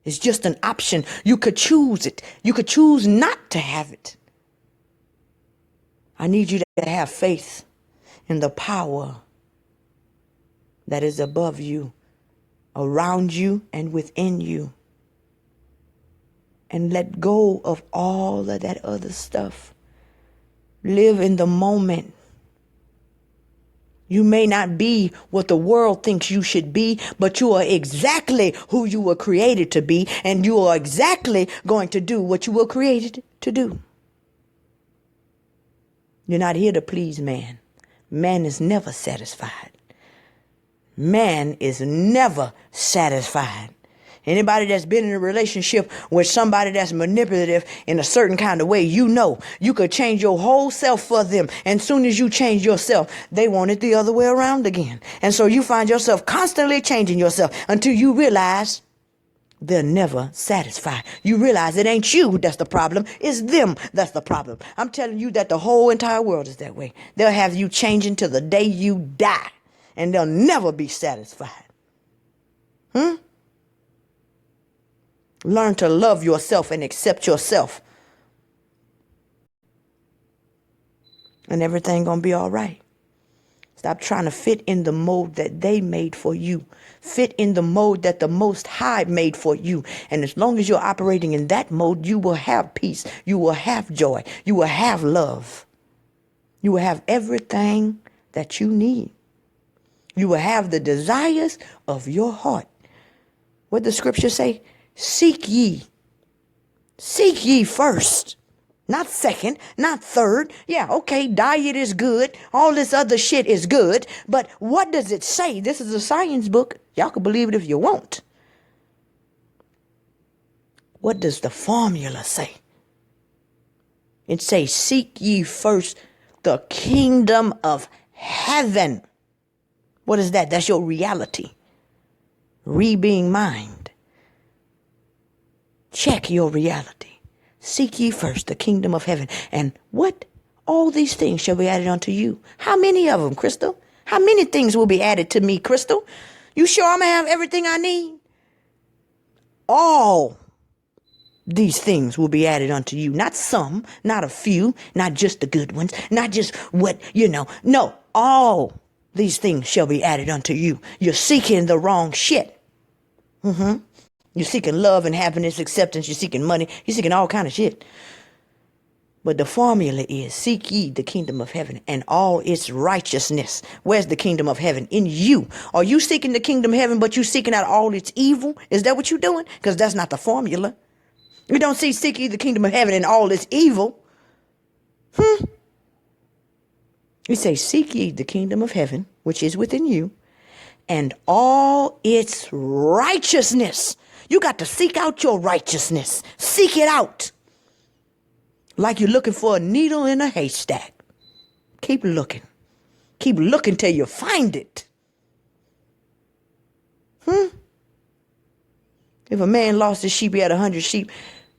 It's just an option. You could choose it. You could choose not to have it. I need you to have faith in the power that is above you, around you, and within you. And let go of all of that other stuff. Live in the moment. You may not be what the world thinks you should be, but you are exactly who you were created to be, and you are exactly going to do what you were created to do. You're not here to please man. Man is never satisfied. Man is never satisfied. Anybody that's been in a relationship with somebody that's manipulative in a certain kind of way, you know you could change your whole self for them. And soon as you change yourself, they want it the other way around again. And so you find yourself constantly changing yourself until you realize they're never satisfied. You realize it ain't you that's the problem. It's them that's the problem. I'm telling you that the whole entire world is that way. They'll have you changing till the day you die, and they'll never be satisfied. Learn to love yourself and accept yourself. And everything gonna be all right. Stop trying to fit in the mold that they made for you. Fit in the mode that the Most High made for you. And as long as you're operating in that mode, you will have peace. You will have joy. You will have love. You will have everything that you need. You will have the desires of your heart. What the scripture say? Seek ye. Seek ye first. Not second, not third. Yeah, okay, diet is good. All this other shit is good. But what does it say? This is a science book. Y'all can believe it if you want. What does the formula say? It says, seek ye first the kingdom of heaven. What is that? That's your reality. Being mind. Check your reality. Seek ye first the kingdom of heaven. And what? All these things shall be added unto you. How many of them, Crystal? How many things will be added to me, Crystal? You sure I'm going to have everything I need? All these things will be added unto you. Not some, not a few, not just the good ones, not just what, No, all these things shall be added unto you. You're seeking the wrong shit. You're seeking love and happiness, acceptance. You're seeking money. You're seeking all kind of shit. But the formula is, seek ye the kingdom of heaven and all its righteousness. Where's the kingdom of heaven? In you. Are you seeking the kingdom of heaven, but you seeking out all its evil? Is that what you're doing? Because that's not the formula. You don't see seek ye the kingdom of heaven and all its evil. You say, seek ye the kingdom of heaven, which is within you, and all its righteousness. You got to seek out your righteousness. Seek it out. Like you're looking for a needle in a haystack. Keep looking. Keep looking till you find it. If a man lost his sheep, he had 100 sheep.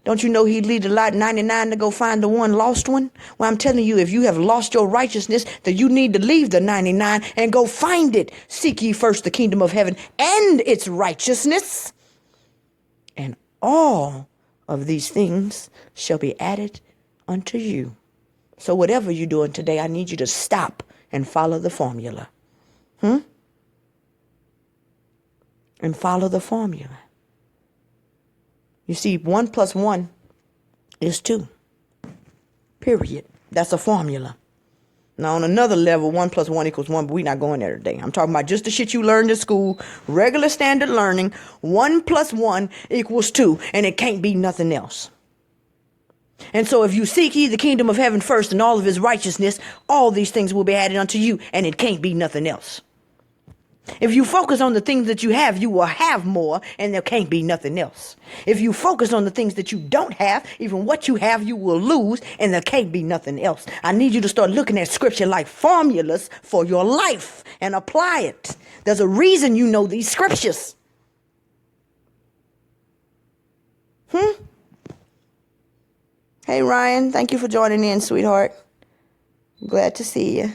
Don't you know he'd leave the lot 99 to go find the one lost one? Well, I'm telling you, if you have lost your righteousness, then you need to leave the 99 and go find it. Seek ye first the kingdom of heaven and its righteousness. And all of these things shall be added unto you. So whatever you're doing today, I need you to stop and follow the formula. And follow the formula. You see, 1 + 1 is 2. Period. That's a formula. Now, on another level, 1 + 1 = 1, but we're not going there today. I'm talking about just the shit you learned in school, regular standard learning. 1 + 1 = 2, and it can't be nothing else. And so if you seek ye the kingdom of heaven first and all of his righteousness, all these things will be added unto you, and it can't be nothing else. If you focus on the things that you have, you will have more, and there can't be nothing else. If you focus on the things that you don't have, even what you have, you will lose, and there can't be nothing else. I need you to start looking at scripture like formulas for your life and apply it. There's a reason you know these scriptures. Hey, Ryan, thank you for joining in, sweetheart. I'm glad to see you.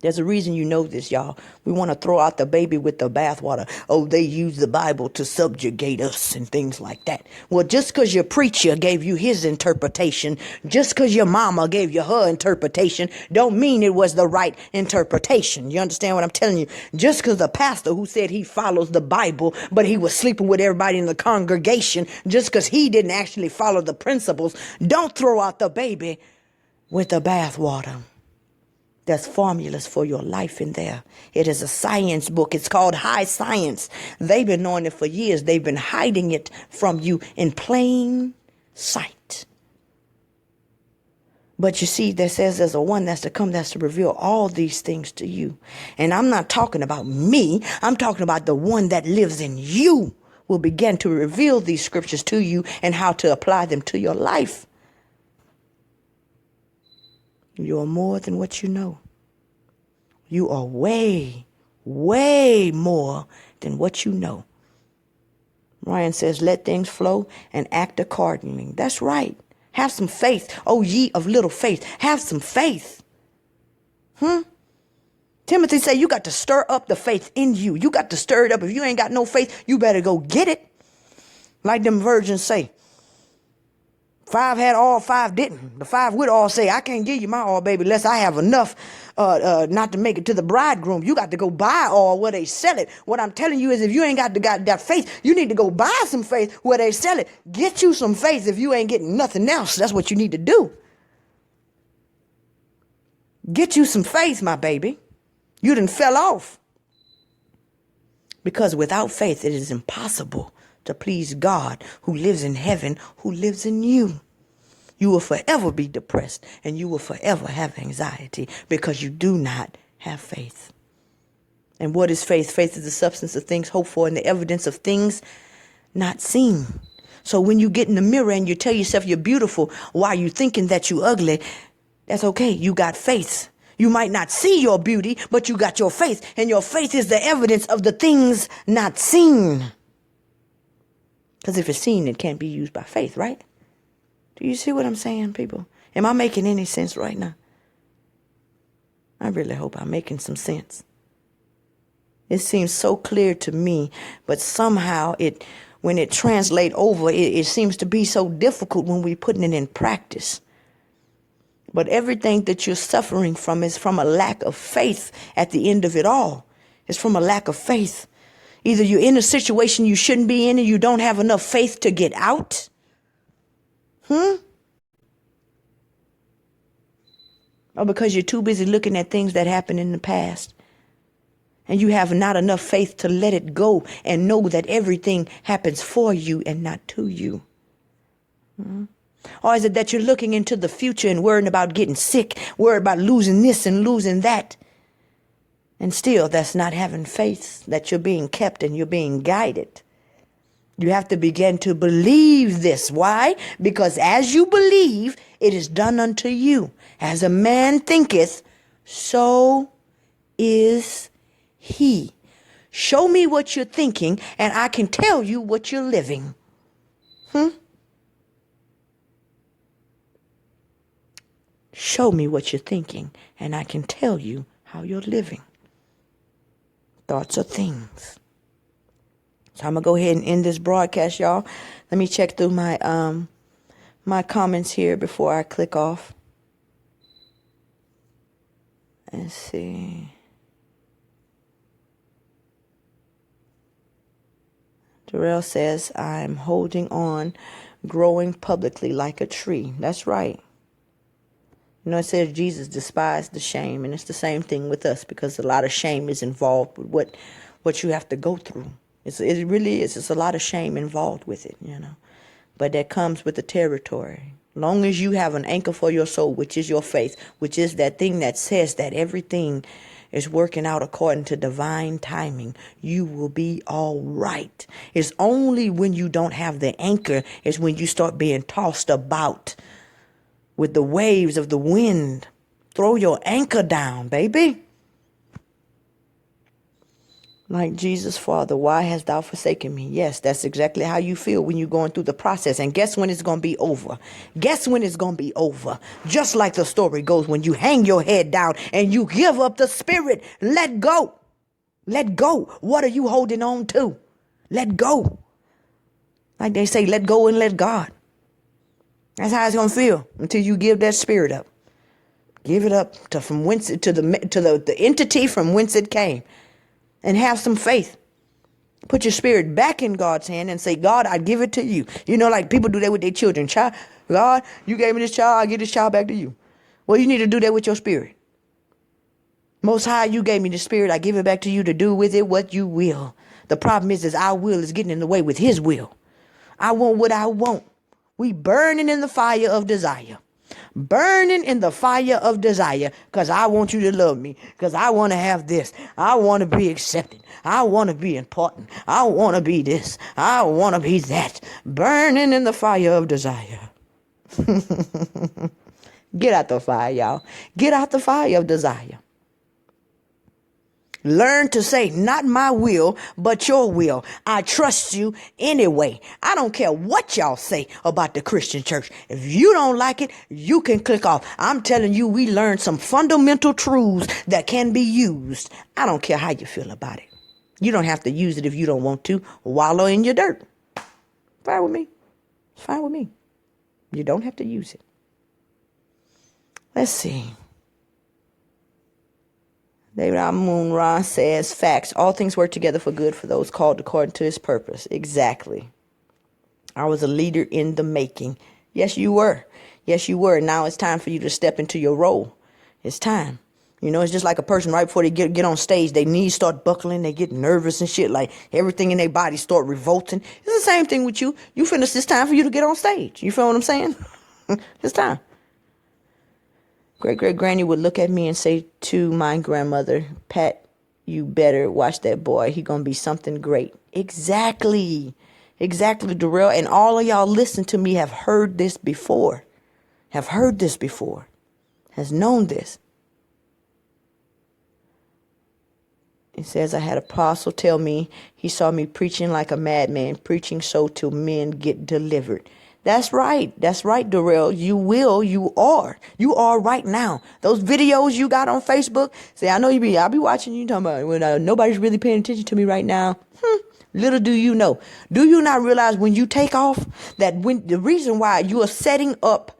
There's a reason you know this, y'all. We want to throw out the baby with the bathwater. Oh, they use the Bible to subjugate us and things like that. Well, just because your preacher gave you his interpretation, just because your mama gave you her interpretation, don't mean it was the right interpretation. You understand what I'm telling you? Just because the pastor who said he follows the Bible, but he was sleeping with everybody in the congregation, just because he didn't actually follow the principles, don't throw out the baby with the bathwater. There's formulas for your life in there. It is a science book. It's called High Science. They've been knowing it for years. They've been hiding it from you in plain sight. But you see, that says there's a one that's to come that's to reveal all these things to you. And I'm not talking about me. I'm talking about the one that lives in you will begin to reveal these scriptures to you and how to apply them to your life. You are more than what you know. You are way, way more than what you know. Ryan says, let things flow and act accordingly. That's right. Have some faith. Oh, ye of little faith. Have some faith. Timothy said, you got to stir up the faith in you. You got to stir it up. If you ain't got no faith, you better go get it. Like them virgins say. 5 had all, 5 didn't. The 5 would all say, I can't give you my all, baby, unless I have enough not to make it to the bridegroom. You got to go buy all where they sell it. What I'm telling you is if you ain't got that faith, you need to go buy some faith where they sell it. Get you some faith if you ain't getting nothing else. That's what you need to do. Get you some faith, my baby. You done fell off. Because without faith, it is impossible to please God who lives in heaven, who lives in you. You will forever be depressed and you will forever have anxiety because you do not have faith. And what is faith? Faith is the substance of things hoped for and the evidence of things not seen. So when you get in the mirror and you tell yourself you're beautiful while you're thinking that you're ugly, that's okay. You got faith. You might not see your beauty, but you got your faith. And your faith is the evidence of the things not seen. Because if it's seen, it can't be used by faith, right? Do you see what I'm saying, people? Am I making any sense right now? I really hope I'm making some sense. It seems so clear to me, but somehow when it translates over, it seems to be so difficult when we're putting it in practice. But everything that you're suffering from is from a lack of faith at the end of it all. It's from a lack of faith. Either you're in a situation you shouldn't be in and you don't have enough faith to get out. Or because you're too busy looking at things that happened in the past. And you have not enough faith to let it go and know that everything happens for you and not to you. Or is it that you're looking into the future and worrying about getting sick, worried about losing this and losing that? And still, that's not having faith that you're being kept and you're being guided. You have to begin to believe this. Why? Because as you believe, it is done unto you. As a man thinketh, so is he. Show me what you're thinking, and I can tell you what you're living. Show me what you're thinking, and I can tell you how you're living. Thoughts are things. So I'm going to go ahead and end this broadcast, y'all. Let me check through my my comments here before I click off. Let's see. Darrell says, I'm holding on, growing publicly like a tree. That's right. You know, it says Jesus despised the shame, and it's the same thing with us because a lot of shame is involved with what you have to go through. It really is. It's a lot of shame involved with it, you know. But that comes with the territory. Long as you have an anchor for your soul, which is your faith, which is that thing that says that everything is working out according to divine timing, you will be all right. It's only when you don't have the anchor is when you start being tossed about with the waves of the wind. Throw your anchor down, baby. Like Jesus, Father, why hast thou forsaken me? Yes, that's exactly how you feel when you're going through the process. And guess when it's going to be over? Guess when it's going to be over? Just like the story goes, when you hang your head down and you give up the spirit, let go. Let go. What are you holding on to? Let go. Like they say, let go and let God. That's how it's going to feel until you give that spirit up. Give it up to the entity from whence it came. And have some faith. Put your spirit back in God's hand and say, God, I give it to you. You know, like people do that with their children. Child, God, you gave me this child, I give this child back to you. Well, you need to do that with your spirit. Most High, you gave me the spirit, I give it back to you to do with it what you will. The problem is our will is getting in the way with his will. I want what I want. We burning in the fire of desire. Burning in the fire of desire because I want you to love me, because I want to have this. I want to be accepted. I want to be important. I want to be this. I want to be that. Burning in the fire of desire. Get out the fire, y'all. Get out the fire of desire. Learn to say, not my will, but your will. I trust you anyway. I don't care what y'all say about the Christian church. If you don't like it, you can click off. I'm telling you, we learned some fundamental truths that can be used. I don't care how you feel about it. You don't have to use it if you don't want to. Wallow in your dirt. Fine with me. It's fine with me. You don't have to use it. Let's see. David Amun-Ra says, facts. All things work together for good for those called according to his purpose. Exactly. I was a leader in the making. Yes, you were. Yes, you were. Now it's time for you to step into your role. It's time. You know, it's just like a person right before they get on stage, their knees start buckling, they get nervous and shit, like everything in their body start revolting. It's the same thing with you. You finish, it's time for you to get on stage. You feel what I'm saying? It's time. Great-great-granny would look at me and say to my grandmother, Pat, you better watch that boy. He gonna be something great. Exactly. Exactly, Darrell. And all of y'all listen to me have heard this before. Have heard this before. Has known this. It says, I had an apostle tell me he saw me preaching like a madman, preaching so till men get delivered. That's right. That's right, Darrell. You will. You are. You are right now. Those videos you got on Facebook. Say, I know I'll be watching you talking about when nobody's really paying attention to me right now. Little do you know. Do you not realize when you take off that when the reason why you are setting up,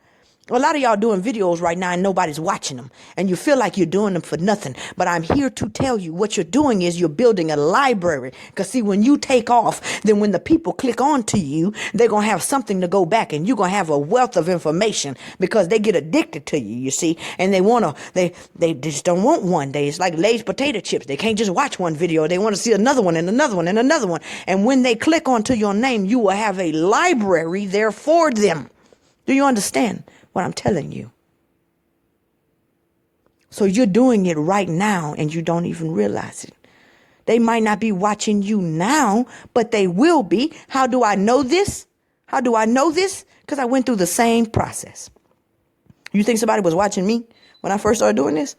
a lot of y'all doing videos right now and nobody's watching them and you feel like you're doing them for nothing. But I'm here to tell you what you're doing is you're building a library. Because see, when you take off, then when the people click on to you, they're going to have something to go back and you're going to have a wealth of information because they get addicted to you, you see, and they just don't want one day. It's like Lay's potato chips. They can't just watch one video. They want to see another one and another one and another one. And when they click onto your name, you will have a library there for them. Do you understand what I'm telling you? So you're doing it right now and you don't even realize it. They might not be watching you now, but they will be. How do I know this? How do I know this? Because I went through the same process. You think somebody was watching me when I first started doing this?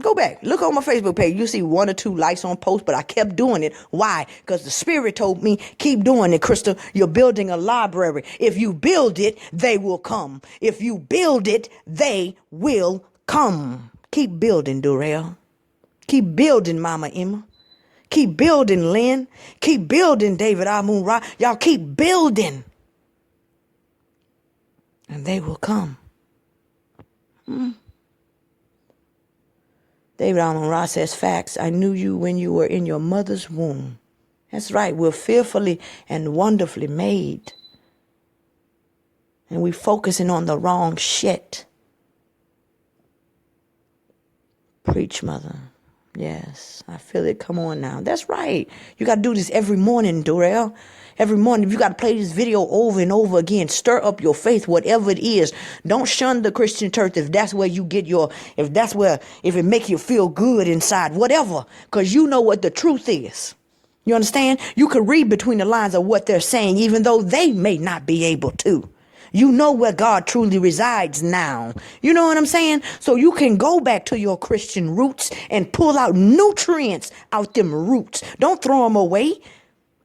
Go back. Look on my Facebook page. You see 1 or 2 likes on posts, but I kept doing it. Why? Because the Spirit told me, keep doing it, Crystal. You're building a library. If you build it, they will come. If you build it, they will come. Keep building, Durrell. Keep building, Mama Emma. Keep building, Lynn. Keep building, David Amun-Ra. Y'all keep building. And they will come. David Amun-Ra says, facts. I knew you when you were in your mother's womb. That's right. We're fearfully and wonderfully made. And we're focusing on the wrong shit. Preach, mother. Yes, I feel it. Come on now. That's right. You got to do this every morning, Durrell. Every morning, you got to play this video over and over again. Stir up your faith, whatever it is. Don't shun the Christian church if that's where you get if it make you feel good inside, whatever. Because you know what the truth is. You understand? You can read between the lines of what they're saying, even though they may not be able to. You know where God truly resides now. You know what I'm saying? So you can go back to your Christian roots and pull out nutrients out them roots. Don't throw them away.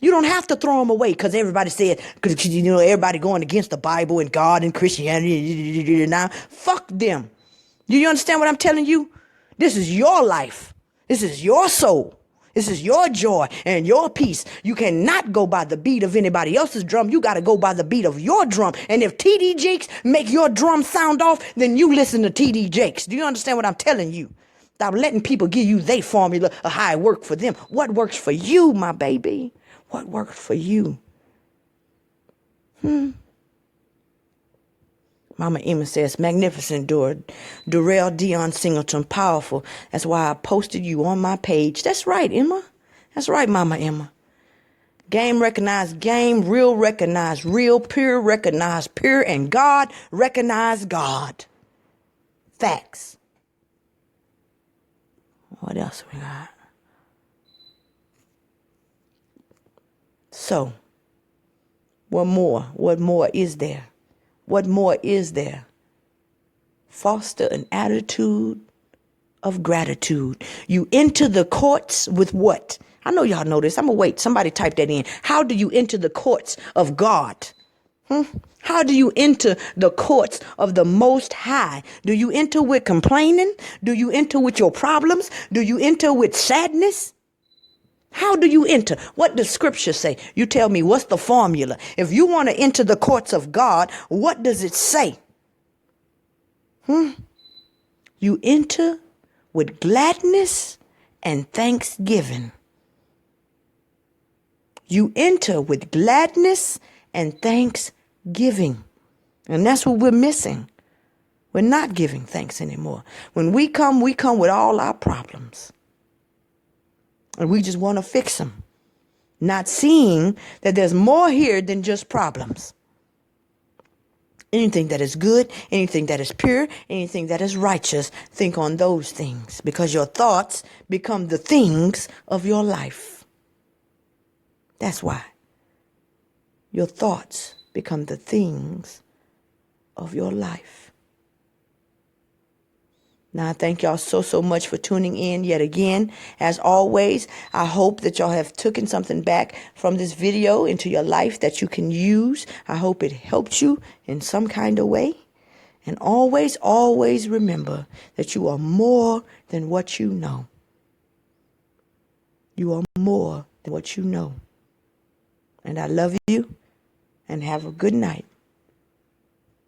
You don't have to throw them away because everybody said, because everybody going against the Bible and God and Christianity now. Fuck them. Do you understand what I'm telling you? This is your life. This is your soul. This is your joy and your peace. You cannot go by the beat of anybody else's drum. You got to go by the beat of your drum. And if TD Jakes make your drum sound off, then you listen to TD Jakes. Do you understand what I'm telling you? Stop letting people give you their formula of how it worked for them. What works for you, my baby? What worked for you? Mama Emma says, magnificent, Durrell Dion Singleton, powerful. That's why I posted you on my page. That's right, Emma. That's right, Mama Emma. Game recognize game, real recognize real, pure recognize pure, and God recognize God. Facts. What else we got? So, what more? What more is there? What more is there? Foster an attitude of gratitude. You enter the courts with what? I know y'all know this. I'm going to wait. Somebody type that in. How do you enter the courts of God? How do you enter the courts of the Most High? Do you enter with complaining? Do you enter with your problems? Do you enter with sadness? How do you enter? What does scripture say? You tell me, what's the formula? If you want to enter the courts of God, what does it say? You enter with gladness and thanksgiving. You enter with gladness and thanksgiving. And that's what we're missing. We're not giving thanks anymore. When we come with all our problems. And we just want to fix them. Not seeing that there's more here than just problems. Anything that is good, anything that is pure, anything that is righteous, think on those things. Because your thoughts become the things of your life. That's why. Your thoughts become the things of your life. Now, I thank y'all so much for tuning in yet again. As always, I hope that y'all have taken something back from this video into your life that you can use. I hope it helped you in some kind of way. And always remember that you are more than what you know. You are more than what you know. And I love you and have a good night.